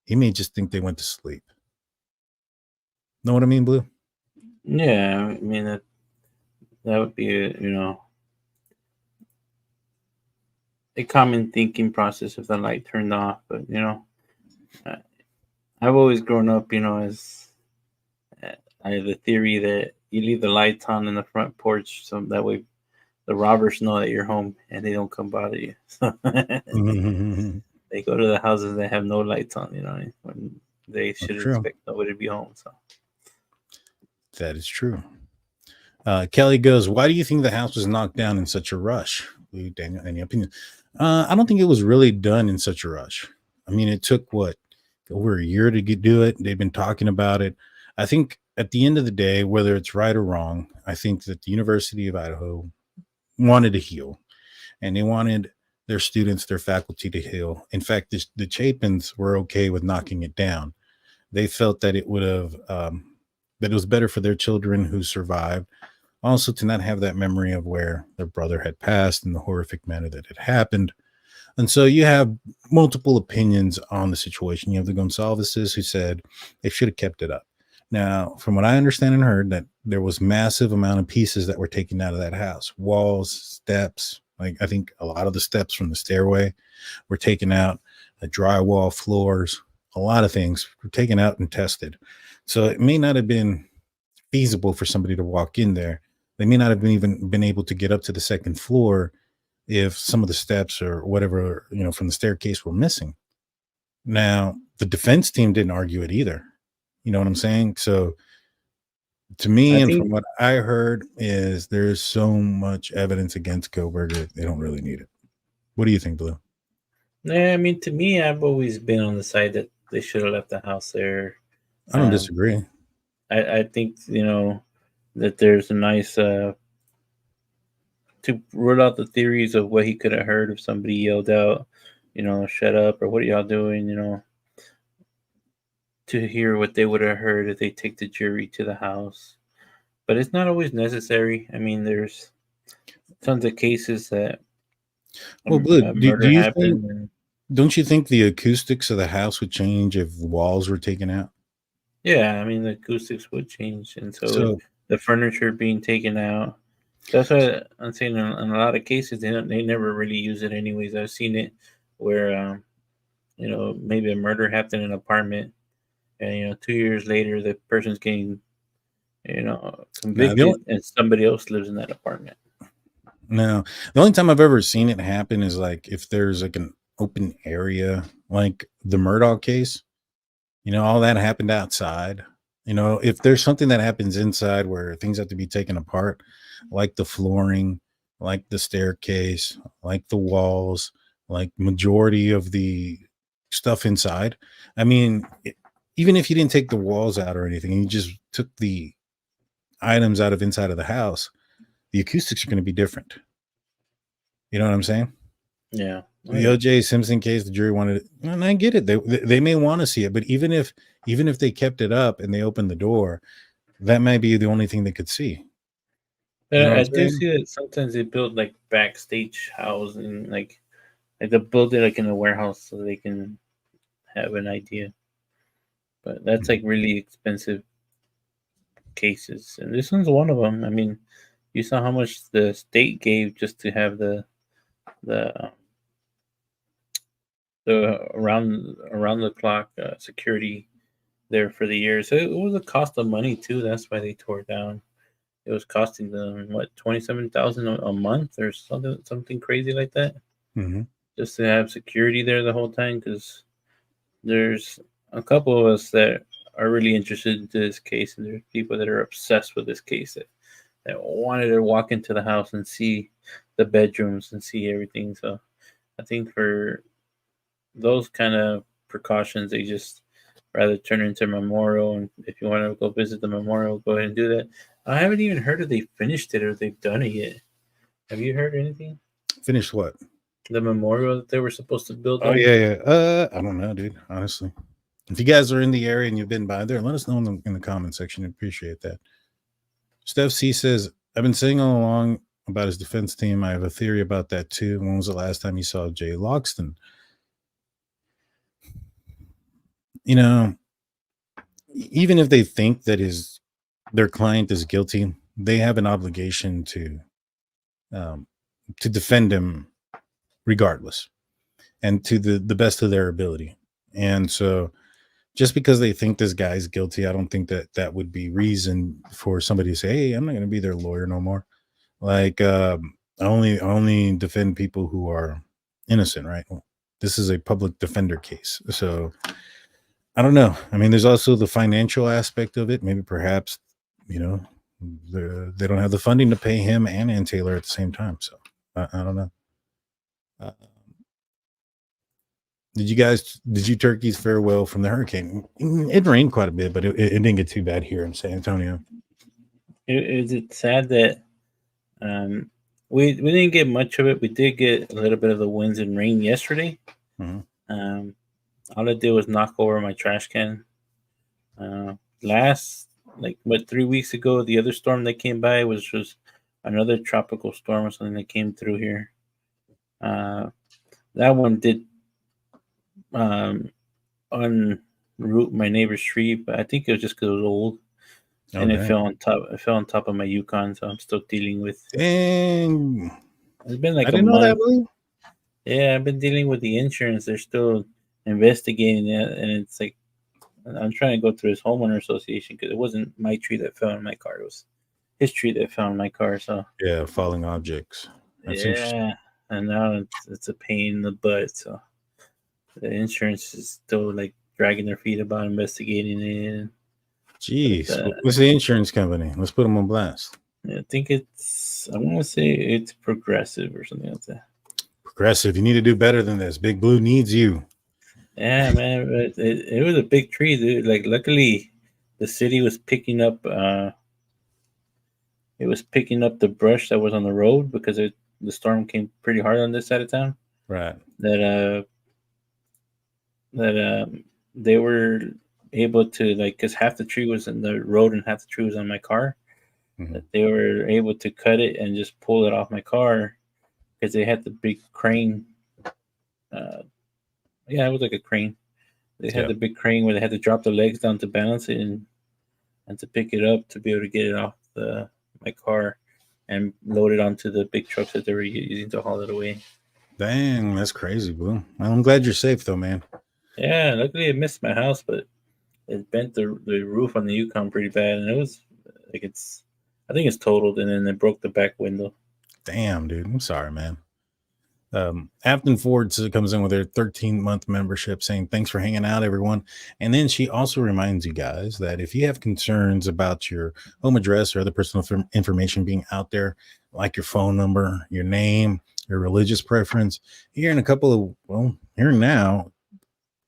he may just think they went to sleep. Know what I mean, Blue? Yeah, I mean, that would be, a common thinking process if the light turned off. But, I've always grown up, as I have the theory that you leave the lights on in the front porch so that way the robbers know that you're home and they don't come bother you. They go to the houses that have no lights on, when they should expect nobody to be home. So that is true. Kelly goes, why do you think the house was knocked down in such a rush? Daniel, any opinion? I don't think it was really done in such a rush. I mean, it took over a year to do it. They've been talking about it. I think at the end of the day, whether it's right or wrong, I think that the University of Idaho wanted to heal, and they wanted their students, their faculty to heal. In fact, the Chapins were okay with knocking it down. They felt that it would have that it was better for their children who survived also to not have that memory of where their brother had passed in the horrific manner that it happened. And so you have multiple opinions on the situation. You have the Goncalveses who said they should have kept it up. Now, from what I understand and heard, that there was massive amount of pieces that were taken out of that house, walls, steps. Like I think a lot of the steps from the stairway were taken out, the drywall, floors, a lot of things were taken out and tested. So it may not have been feasible for somebody to walk in there. They may not have even been able to get up to the second floor if some of the steps or whatever, from the staircase were missing. Now, the defense team didn't argue it either. You know what I'm saying? So to me, and from what I heard, is there's so much evidence against Kohberger, they don't really need it. What do you think, Blue? Yeah, I mean, to me, I've always been on the side that they should have left the house there. I don't disagree. I think, that there's a nice, to rule out the theories of what he could have heard if somebody yelled out, shut up, or what are y'all doing, to hear what they would have heard if they take the jury to the house. But it's not always necessary. I mean, there's tons of cases that Blue, do you think, and, don't you think the acoustics of the house would change if walls were taken out? yeah, I mean, the acoustics would change. And so the furniture being taken out, that's why I'm saying in a lot of cases, they never really use it anyways. I've seen it where, maybe a murder happened in an apartment, and 2 years later the person's getting convicted and somebody else lives in that apartment. No, the only time I've ever seen it happen is like if there's like an open area, like the Murdaugh case, all that happened outside. If there's something that happens inside where things have to be taken apart, like the flooring, like the staircase, like the walls, like majority of the stuff inside. I mean, even if you didn't take the walls out or anything, you just took the items out of inside of the house, the acoustics are going to be different. You know what I'm saying? Yeah. The O.J. Simpson case, the jury wanted it, and I get it. They may want to see it, but even if they kept it up and they opened the door, that might be the only thing they could see. I do see that sometimes they build like backstage housing, like they'll build it like in a warehouse so they can have an idea. But that's like really expensive cases, and this one's one of them. I mean, you saw how much the state gave just to have the around the clock security there for the year. So it was a cost of money too. That's why they tore it down. It was costing them $27,000 a month or something crazy like that, just to have security there the whole time. Because there's a couple of us that are really interested in this case, and there's people that are obsessed with this case that wanted to walk into the house and see the bedrooms and see everything. So I think for those kind of precautions, they just rather turn into a memorial. And if you want to go visit the memorial, go ahead and do that. I haven't even heard if they finished it or they've done it yet. Have you heard anything? Finished what? The memorial that they were supposed to build. Oh, yeah. I don't know, dude. Honestly, if you guys are in the area and you've been by there, let us know in the comment section. I appreciate that. Steph C says, I've been saying all along about his defense team. I have a theory about that too. When was the last time you saw Jay Loxton? Even if they think that their client is guilty, they have an obligation to defend him regardless and to the best of their ability. And so just because they think this guy's guilty, I don't think that would be reason for somebody to say, hey, I'm not going to be their lawyer no more. Like, I only defend people who are innocent, right? This is a public defender case. So I don't know. I mean, there's also the financial aspect of it. Maybe perhaps, they don't have the funding to pay him and Ann Taylor at the same time. So I don't know. Did you turkeys fare well from the hurricane? It rained quite a bit, but it didn't get too bad here in San Antonio. Is it sad that we didn't get much of it? We did get a little bit of the winds and rain yesterday. All I did was knock over my trash can. Last like what 3 weeks ago, the other storm that came by was just another tropical storm or something that came through here. That one did unroot my neighbor's tree, but I think it was just because it was old. And it fell on top. It fell on top of my Yukon, so I'm still dealing with. Dang, It's been like I didn't a know month. that, Blue. Yeah, I've been dealing with the insurance. They're still investigating it, and it's like I'm trying to go through this homeowner association because it wasn't my tree that fell in my car. It was his tree that fell in my car. So Yeah, falling objects. That's interesting. yeah, and now it's a pain in the butt. So the insurance is still like dragging their feet about investigating it. Jeez, But, what's the insurance company? Let's put them on blast. I think I want to say it's Progressive or something like that. Progressive, you need to do better than this. Big Blue needs you. Yeah, man, but it was a big tree, dude. Like, luckily, the city was picking up. It was picking up the brush that was on the road because the storm came pretty hard on this side of town. Right. That they were able to, like, because half the tree was in the road and half the tree was on my car. Mhm. That they were able to cut it and just pull it off my car because they had the big crane. Yeah, it was like a crane. They had the big crane where they had to drop the legs down to balance it and to pick it up to be able to get it off my car and load it onto the big trucks that they were using to haul it away. Dang, that's crazy, Blue. Well, I'm glad you're safe though, man. Yeah, luckily it missed my house, but it bent the roof on the Yukon pretty bad, and it was like I think it's totaled, and then it broke the back window. Damn, dude. I'm sorry, man. Afton Ford comes in with her 13-month membership saying, thanks for hanging out, everyone. And then she also reminds you guys that if you have concerns about your home address or other personal information being out there, like your phone number, your name, your religious preference, here now,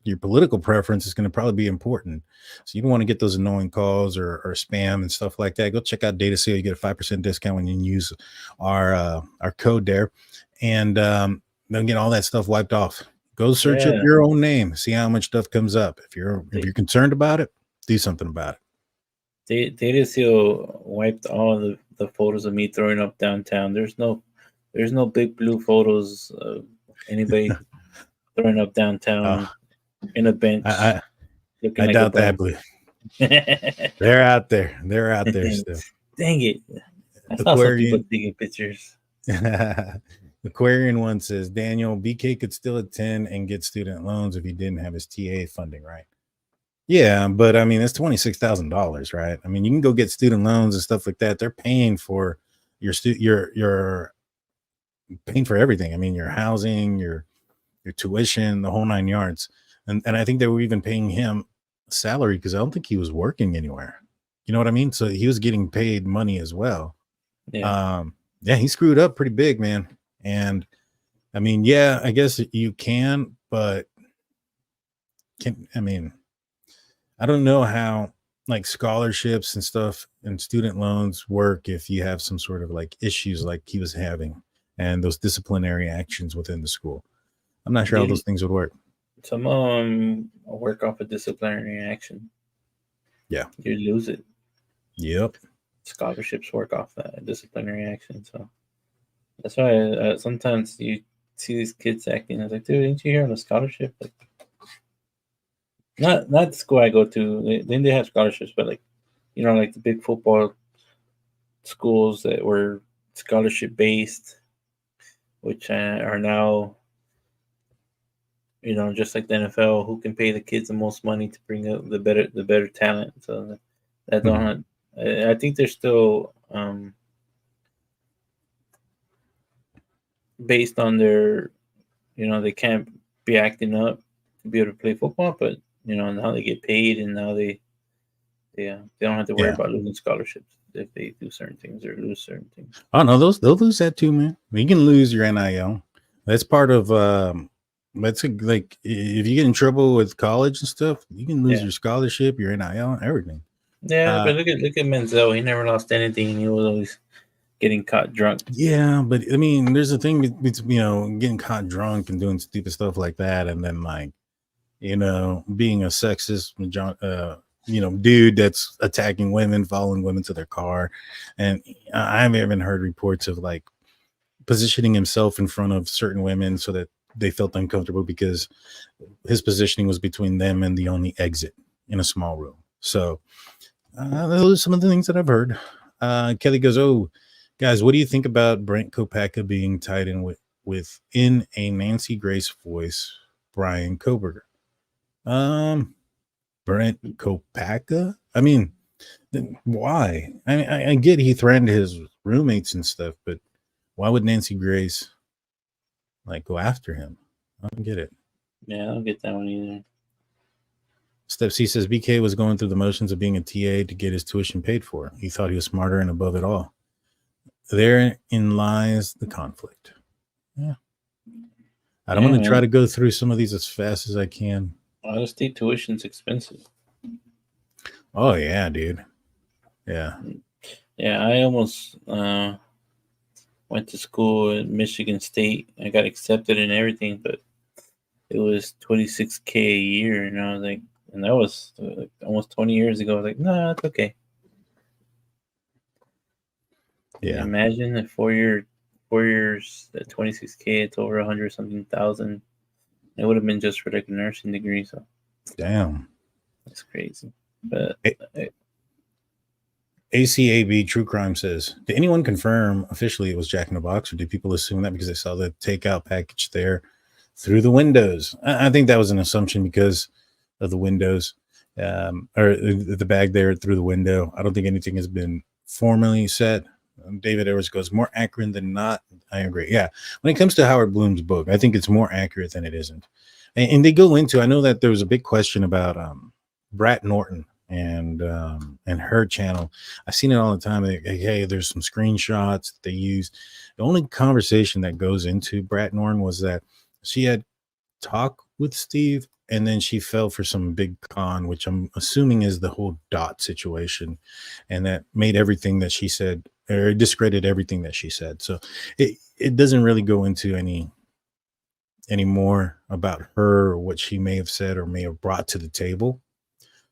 your political preference is going to probably be important. So you don't want to get those annoying calls or spam and stuff like that. Go check out Data Seal. You get a 5% discount when you use our code there. And they'll get all that stuff wiped off. Go search up your own name. See how much stuff comes up. If you're concerned about it, do something about it. Data Seal wiped all the photos of me throwing up downtown. There's no big blue photos of anybody throwing up downtown in a bench. I like doubt that, Blue. They're out there. They're out there still. Dang it. I saw some people taking pictures. Aquarian one says, Daniel, BK could still attend and get student loans if he didn't have his TA funding, right? Yeah, but I mean, it's $26,000, right? I mean, you can go get student loans and stuff like that. They're paying for your paying for everything. I mean, your housing, your tuition, the whole 9 yards. And I think they were even paying him salary because I don't think he was working anywhere. You know what I mean? So he was getting paid money as well. Yeah. Yeah, he screwed up pretty big, man. And I mean, yeah, I guess you can, but I don't know how like scholarships and stuff and student loans work if you have some sort of like issues like he was having and those disciplinary actions within the school. I'm not sure how those things would work. Some of them work off a disciplinary action. Yeah. You lose it. Yep. Scholarships work off that disciplinary action. So that's why sometimes you see these kids acting. I was like, dude, didn't you hear on a scholarship? Like, not the school I go to. Then they have scholarships, but like, you know, like the big football schools that were scholarship based, which are now, you know, just like the NFL, who can pay the kids the most money to bring up the better talent. So that don't. I think they're still based on their, you know, they can't be acting up to be able to play football, but you know, now they get paid and now they don't have to worry about losing scholarships if they do certain things or lose certain things. Oh no, they'll lose that too, man. You can lose your NIL. That's part of that's like if you get in trouble with college and stuff, you can lose your scholarship, your NIL, everything. Yeah, but look at Menzel. He never lost anything. He was always getting caught drunk. Yeah, but I mean, there's a thing between, you know, getting caught drunk and doing stupid stuff like that, and then like, you know, being a sexist dude that's attacking women, following women to their car. And I haven't even heard reports of like positioning himself in front of certain women so that they felt uncomfortable because his positioning was between them and the only exit in a small room. So those are some of the things that I've heard. Kelly goes, "Oh, guys, what do you think about Brent Kopacka being tied in within a Nancy Grace voice, Bryan Kohberger?" Brent Kopacka? I mean, why? I mean, I get he threatened his roommates and stuff, but why would Nancy Grace like go after him? I don't get it. Yeah, I don't get that one either. Step C says BK was going through the motions of being a TA to get his tuition paid for. He thought he was smarter and above it all. Therein lies the conflict. Yeah. I don't want to try to go through some of these as fast as I can. Out-of-state tuition's expensive. Oh, yeah, dude. Yeah. Yeah, I almost went to school at Michigan State. I got accepted and everything, but it was $26,000 a year, and I was like, and that was almost 20 years ago. I was like, no, it's okay. Yeah. Imagine that 4 years at $26,000, it's over 100-something thousand. It would have been just for like a nursing degree. So, damn, that's crazy. But ACAB True Crime says, did anyone confirm officially it was Jack in the Box, or did people assume that because they saw the takeout package there through the windows? I think that was an assumption because of the windows, or the bag there through the window. I don't think anything has been formally said. David Edwards goes, more accurate than not. I agree. Yeah. When it comes to Howard Bloom's book, I think it's more accurate than it isn't. And they go into, I know that there was a big question about Brat Norton and her channel. I've seen it all the time. Hey, there's some screenshots that they use. The only conversation that goes into Brat Norton was that she had talked with Steve, and then she fell for some big con, which I'm assuming is the whole dot situation, and that made everything that she said, or discredited everything that she said. So it doesn't really go into any more about her or what she may have said or may have brought to the table.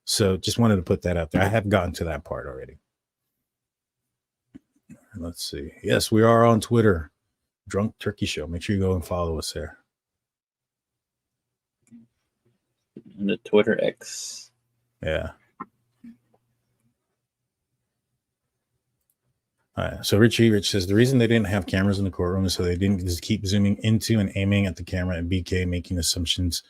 So just wanted to put that out there. I have gotten to that part already. Let's see. Yes, we are on Twitter, Drunk Turkey Show. Make sure you go and follow us there. The Twitter X. Yeah. All right. So Rich says the reason they didn't have cameras in the courtroom is so they didn't just keep zooming into and aiming at the camera and BK making assumptions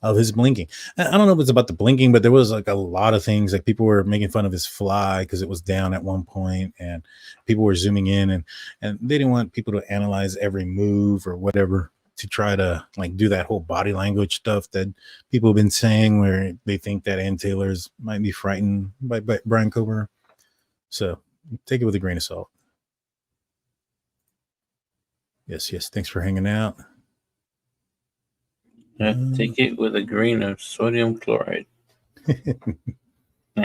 of his blinking. I don't know if it's about the blinking, but there was like a lot of things. Like people were making fun of his fly because it was down at one point, and people were zooming in, and they didn't want people to analyze every move or whatever, to try to like do that whole body language stuff that people have been saying, where they think that Ann Taylor's might be frightened by Bryan Kohberger. So take it with a grain of salt. Yes. Thanks for hanging out. Yeah, take it with a grain of sodium chloride. As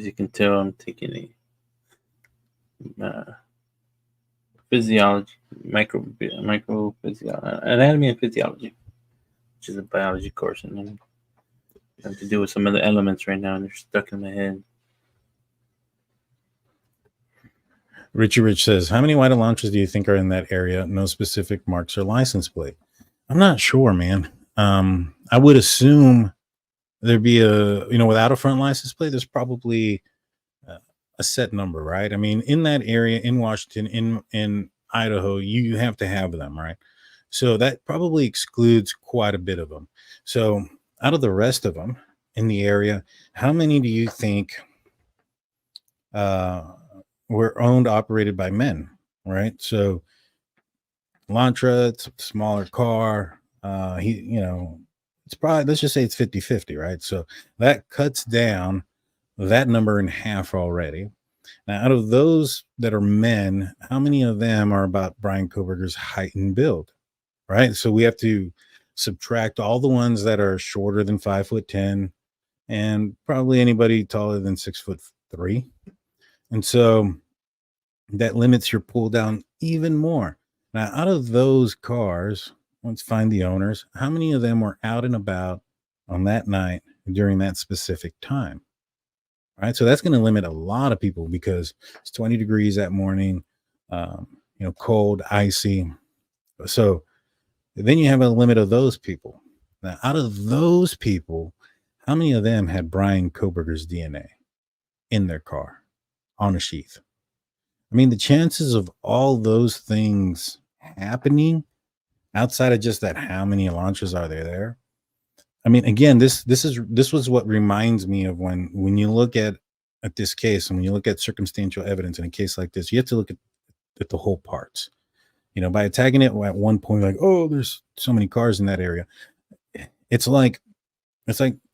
you can tell, I'm taking a physiology, microphysiology, anatomy and physiology, which is a biology course, and I have to do with some of the elements right now, and they're stuck in my head. Richie Rich says, how many white Elantras do you think are in that area? No specific marks or license plate. I'm not sure, man. I would assume there'd be without a front license plate, there's probably a set number, right? I mean, in that area, in Washington, in Idaho, you have to have them, right? So that probably excludes quite a bit of them. So out of the rest of them in the area, how many do you think were owned, operated by men, right? So Elantra, it's a smaller car. It's probably, let's just say it's 50-50, right? So that cuts down that number in half already. Now, out of those that are men, how many of them are about Bryan Kohberger's height and build, right? So we have to subtract all the ones that are shorter than 5'10", and probably anybody taller than 6'3". And so that limits your pull down even more. Now, out of those cars, let's find the owners. How many of them were out and about on that night during that specific time. Right. So that's going to limit a lot of people because it's 20 degrees that morning, cold, icy. So then you have a limit of those people. Now, out of those people, how many of them had Bryan Kohberger's DNA in their car on a sheath? I mean, the chances of all those things happening outside of just that, how many Elantras are there? I mean, again, this was what reminds me of when you look at this case and when you look at circumstantial evidence in a case like this, you have to look at the whole parts. By attacking it at one point, like, oh, there's so many cars in that area. It's like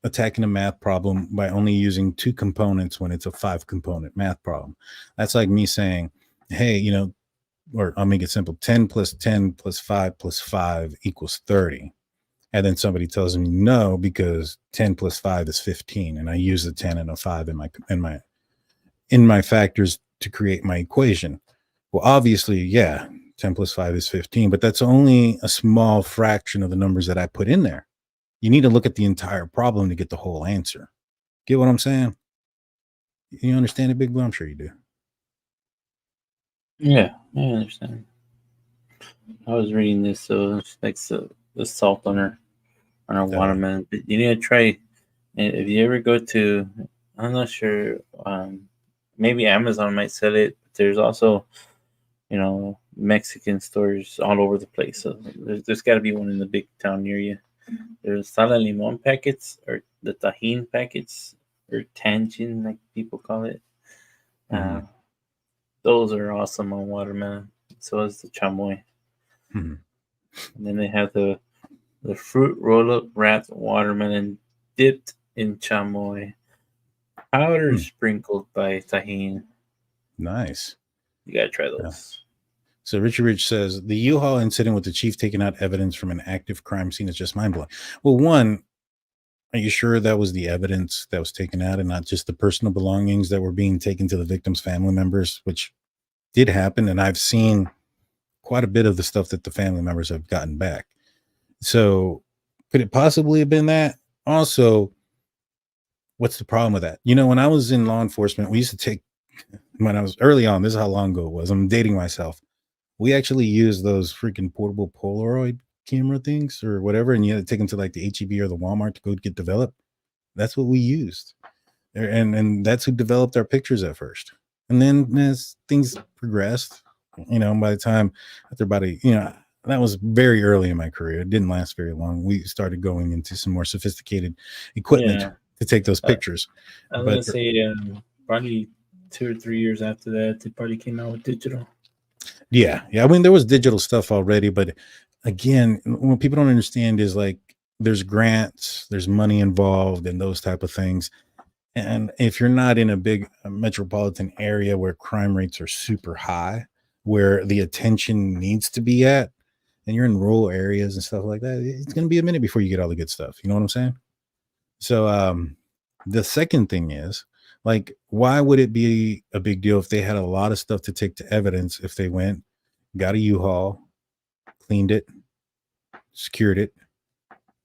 attacking a math problem by only using 2 components when it's a 5-component math problem. That's like me saying, hey, or I'll make it simple, 10 plus 10 plus 5 plus 5 equals 30. And then somebody tells me no, because 10 plus 5 is 15. And I use a 10 and a 5 in my factors to create my equation. Well, obviously, yeah, 10 plus 5 is 15, but that's only a small fraction of the numbers that I put in there. You need to look at the entire problem to get the whole answer. Get what I'm saying? You understand it, Big Blum? I'm sure you do. Yeah, I understand. I was reading this, so it's like the salt on our watermelon. But you need to try. If you ever go to, I'm not sure, maybe Amazon might sell it. But there's also, Mexican stores all over the place. So there's got to be one in the big town near you. There's sal and limon packets, or the tajin packets, or tangin, like people call it. Those are awesome on watermelon. So is the chamoy. And then they have the fruit roll-up wrapped watermelon dipped in chamoy, powder sprinkled by tajin. Nice. You gotta try those. Yeah. So Richard Rich says the U-Haul incident with the chief taking out evidence from an active crime scene is just mind-blowing. Well, one, are you sure that was the evidence that was taken out and not just the personal belongings that were being taken to the victim's family members, which did happen, and I've seen quite a bit of the stuff that the family members have gotten back. So could it possibly have been that? Also, what's the problem with that? When I was in law enforcement, we used to take, when I was early on, this is how long ago it was, I'm dating myself. We actually used those freaking portable Polaroid camera things or whatever, and you had to take them to like the HEB or the Walmart to go get developed. That's what we used. And that's who developed our pictures at first. And then as things progressed, by the time after about that was very early in my career. It didn't last very long. We started going into some more sophisticated equipment to take those pictures. I was going to say probably 2 or 3 years after that, they probably came out with digital. Yeah. I mean, there was digital stuff already, but again, what people don't understand is like there's grants, there's money involved, and those type of things. And if you're not in a big metropolitan area where crime rates are super high, where the attention needs to be at, and you're in rural areas and stuff like that, it's going to be a minute before you get all the good stuff. You know what I'm saying? So the second thing is, like, why would it be a big deal if they had a lot of stuff to take to evidence if they went, got a U-Haul, cleaned it, secured it,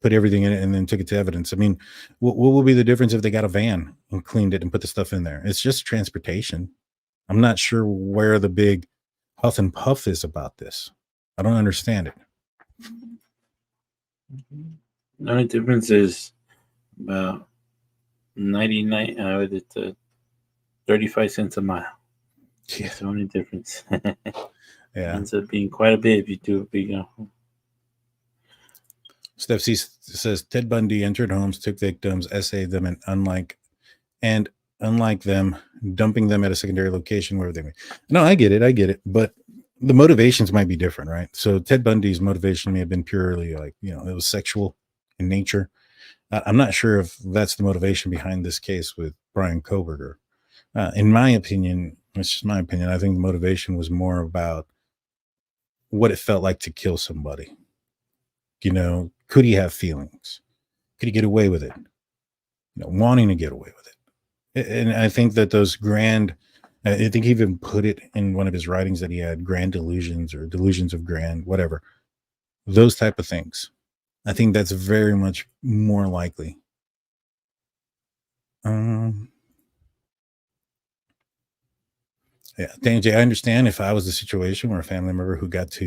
put everything in it, and then took it to evidence? I mean, what would be the difference if they got a van and cleaned it and put the stuff in there? It's just transportation. I'm not sure where the big huff and puff is about this. I don't understand it. The only difference is about 99 with it 35 cents a mile. Yeah. That's the only difference. Yeah. Ends up being quite a bit if you do a big Steph C says Ted Bundy entered homes, took victims, essayed them, and unlike them, dumping them at a secondary location where they. No, I get it, but the motivations might be different, right? So Ted Bundy's motivation may have been purely like, it was sexual in nature. I'm not sure if that's the motivation behind this case with Bryan Kohberger. In my opinion, it's just my opinion, I think the motivation was more about what it felt like to kill somebody. Could he have feelings? Could he get away with it? Wanting to get away with it. And I think that those I think he even put it in one of his writings that he had grand delusions or delusions of grand, whatever. Those type of things. I think that's very much more likely Yeah, Daniel J, I understand if I was the situation where a family member who got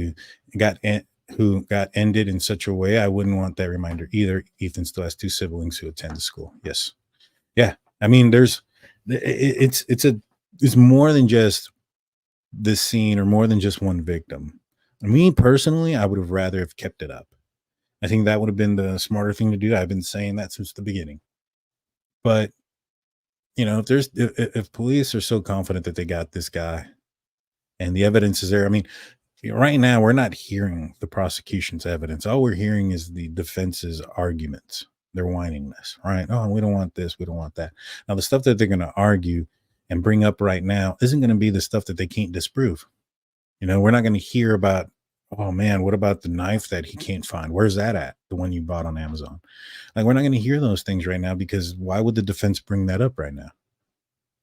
ended in such a way, I wouldn't want that reminder either. Ethan still has 2 siblings who attend the school. Yes. Yeah. I mean, it's more than just this scene or more than just one victim. Me personally, I would have rather have kept it up. I think that would have been the smarter thing to do. I've been saying that since the beginning. But if police are so confident that they got this guy and the evidence is there, I mean, right now we're not hearing the prosecution's evidence. All we're hearing is the defense's arguments, their whiningness, right? Oh, we don't want this, we don't want that. Now, the stuff that they're going to argue and bring up right now isn't going to be the stuff that they can't disprove. We're not going to hear about, oh man, what about the knife that he can't find? Where's that at? The one you bought on Amazon. Like, we're not going to hear those things right now, because why would the defense bring that up right now?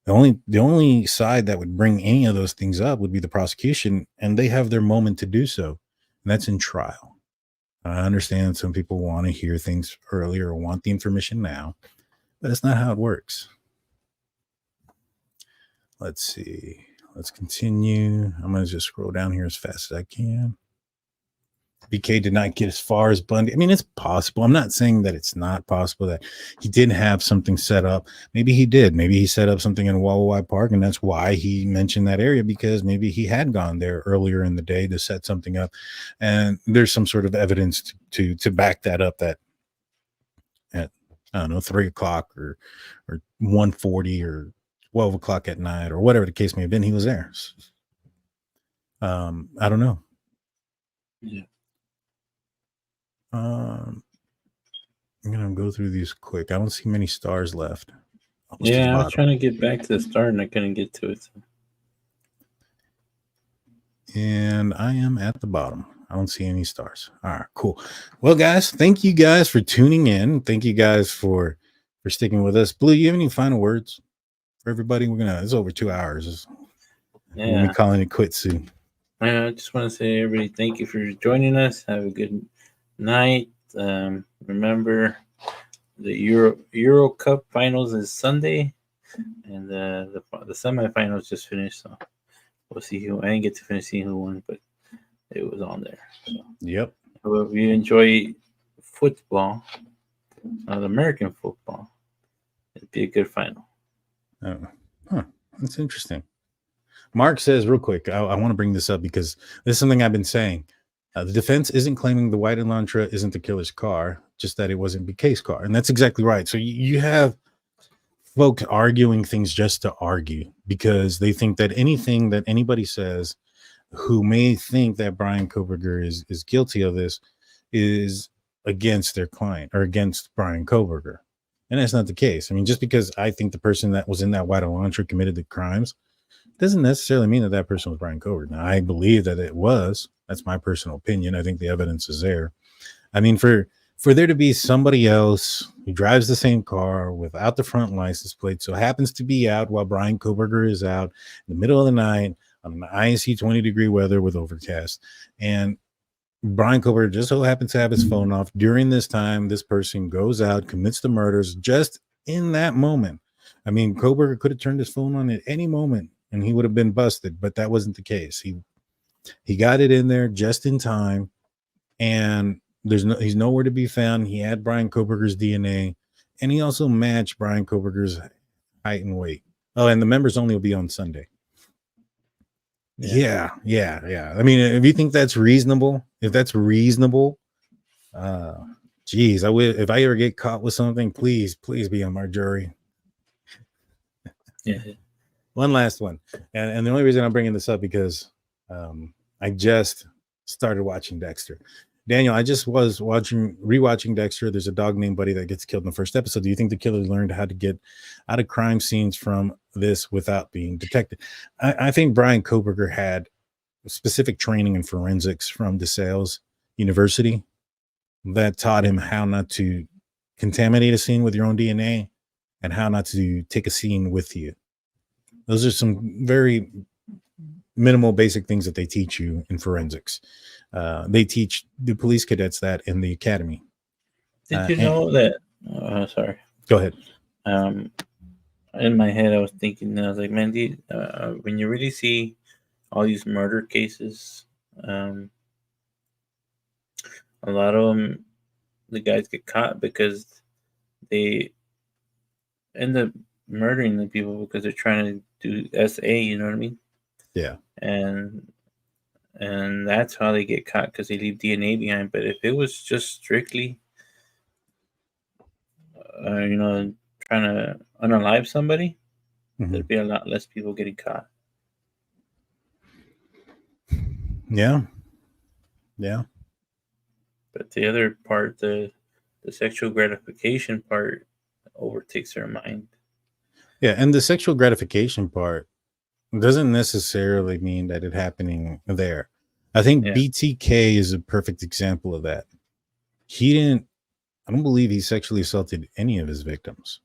The only side that would bring any of those things up would be the prosecution, and they have their moment to do so, and that's in trial. I understand some people want to hear things earlier or want the information now, but that's not how it works. Let's see. Let's continue. I'm going to just scroll down here as fast as I can. BK did not get as far as Bundy. I mean, it's possible. I'm not saying that it's not possible that he didn't have something set up. Maybe he did. Maybe he set up something in Wawawai Park, and that's why he mentioned that area, because maybe he had gone there earlier in the day to set something up. And there's some sort of evidence to back that up, that at, I don't know, 3 o'clock or 1:40 or 12 o'clock at night or whatever the case may have been, he was there. I don't know. Yeah. I'm gonna go through these quick. I don't see many stars left. Yeah, I was trying to get back to the start and I couldn't get to it. And I am at the bottom. I don't see any stars. All right, cool. Well, guys, thank you guys for tuning in. Thank you guys for sticking with us. Blue, you have any final words for everybody? It's over 2 hours. Yeah. We'll be calling it quits soon. I just want to say, everybody, thank you for joining us. Have a good night. Remember, the Euro Cup finals is Sunday, and the semifinals just finished. So we'll see who. I didn't get to finish seeing who won, but it was on there. So, yep. If you enjoy football, American football, it'd be a good final. That's interesting. Mark says, real quick, I want to bring this up because this is something I've been saying. The defense isn't claiming the white Elantra isn't the killer's car, just that it wasn't BK's car. And that's exactly right. So you have folks arguing things just to argue, because they think that anything that anybody says who may think that Bryan Kohberger is guilty of this is against their client or against Bryan Kohberger. And that's not the case. I mean, just because I think the person that was in that white Elantra committed the crimes doesn't necessarily mean that person was Bryan Kohberger. Now, I believe that it was. That's my personal opinion. I think the evidence is there. I mean, for there to be somebody else who drives the same car without the front license plate, so happens to be out while Bryan Kohberger is out in the middle of the night on an icy 20-degree weather with overcast, and Bryan Kohberger just so happens to have his phone off during this time, this person goes out, commits the murders just in that moment. I mean, Kohberger could have turned his phone on at any moment and he would have been busted, but that wasn't the case. He got it in there just in time, and he's nowhere to be found. He had Bryan Kohberger's DNA, and he also matched Bryan Kohberger's height and weight. Oh, and the members only will be on Sunday. Yeah. I mean, if you think that's reasonable, geez, if I ever get caught with something, please be on my jury. Yeah. One last one, and the only reason I'm bringing this up because I just started watching Dexter. Daniel, I just was rewatching Dexter. There's a dog named Buddy that gets killed in the first episode. Do you think the killer learned how to get out of crime scenes from this without being detected? I think Bryan Kohberger had specific training in forensics from DeSales University that taught him how not to contaminate a scene with your own DNA and how not to take a scene with you. Those are some very minimal basic things that they teach you in forensics. They teach the police cadets that in the academy. Did you know that? Sorry. Go ahead. in my head, I was thinking, I was like, man, when you really see all these murder cases, a lot of them, the guys get caught because they end up murdering the people because they're trying to do SA. You know what I mean? Yeah. And that's how they get caught, because they leave DNA behind. But if it was just strictly, trying to unalive somebody, there'd be a lot less people getting caught. Yeah. But the other part, the sexual gratification part, overtakes their mind. Yeah, and the sexual gratification part doesn't necessarily mean that it happening there. I think BTK is a perfect example of that. I don't believe he sexually assaulted any of his victims.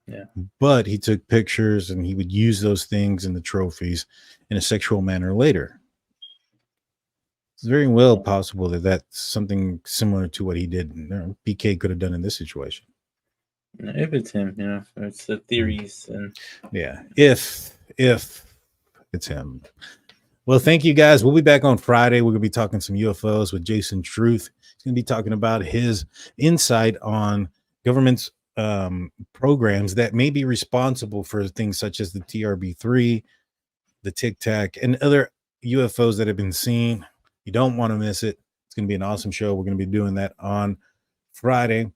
Yeah. But he took pictures and he would use those things in the trophies in a sexual manner later. It's very well possible that that's something similar to what he did. BK could have done in this situation. If it's him, it's the theories. And yeah, if it's him. Well, thank you guys. We'll be back on Friday. We're gonna be talking some UFOs with Jason Truth. He's gonna be talking about his insight on government's programs that may be responsible for things such as the TRB-3, the Tic Tac, and other UFOs that have been seen. You don't want to miss it. It's going to be an awesome show. We're going to be doing that on Friday.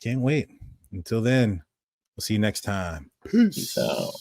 Can't wait. Until then, we'll see you next time. Peace out.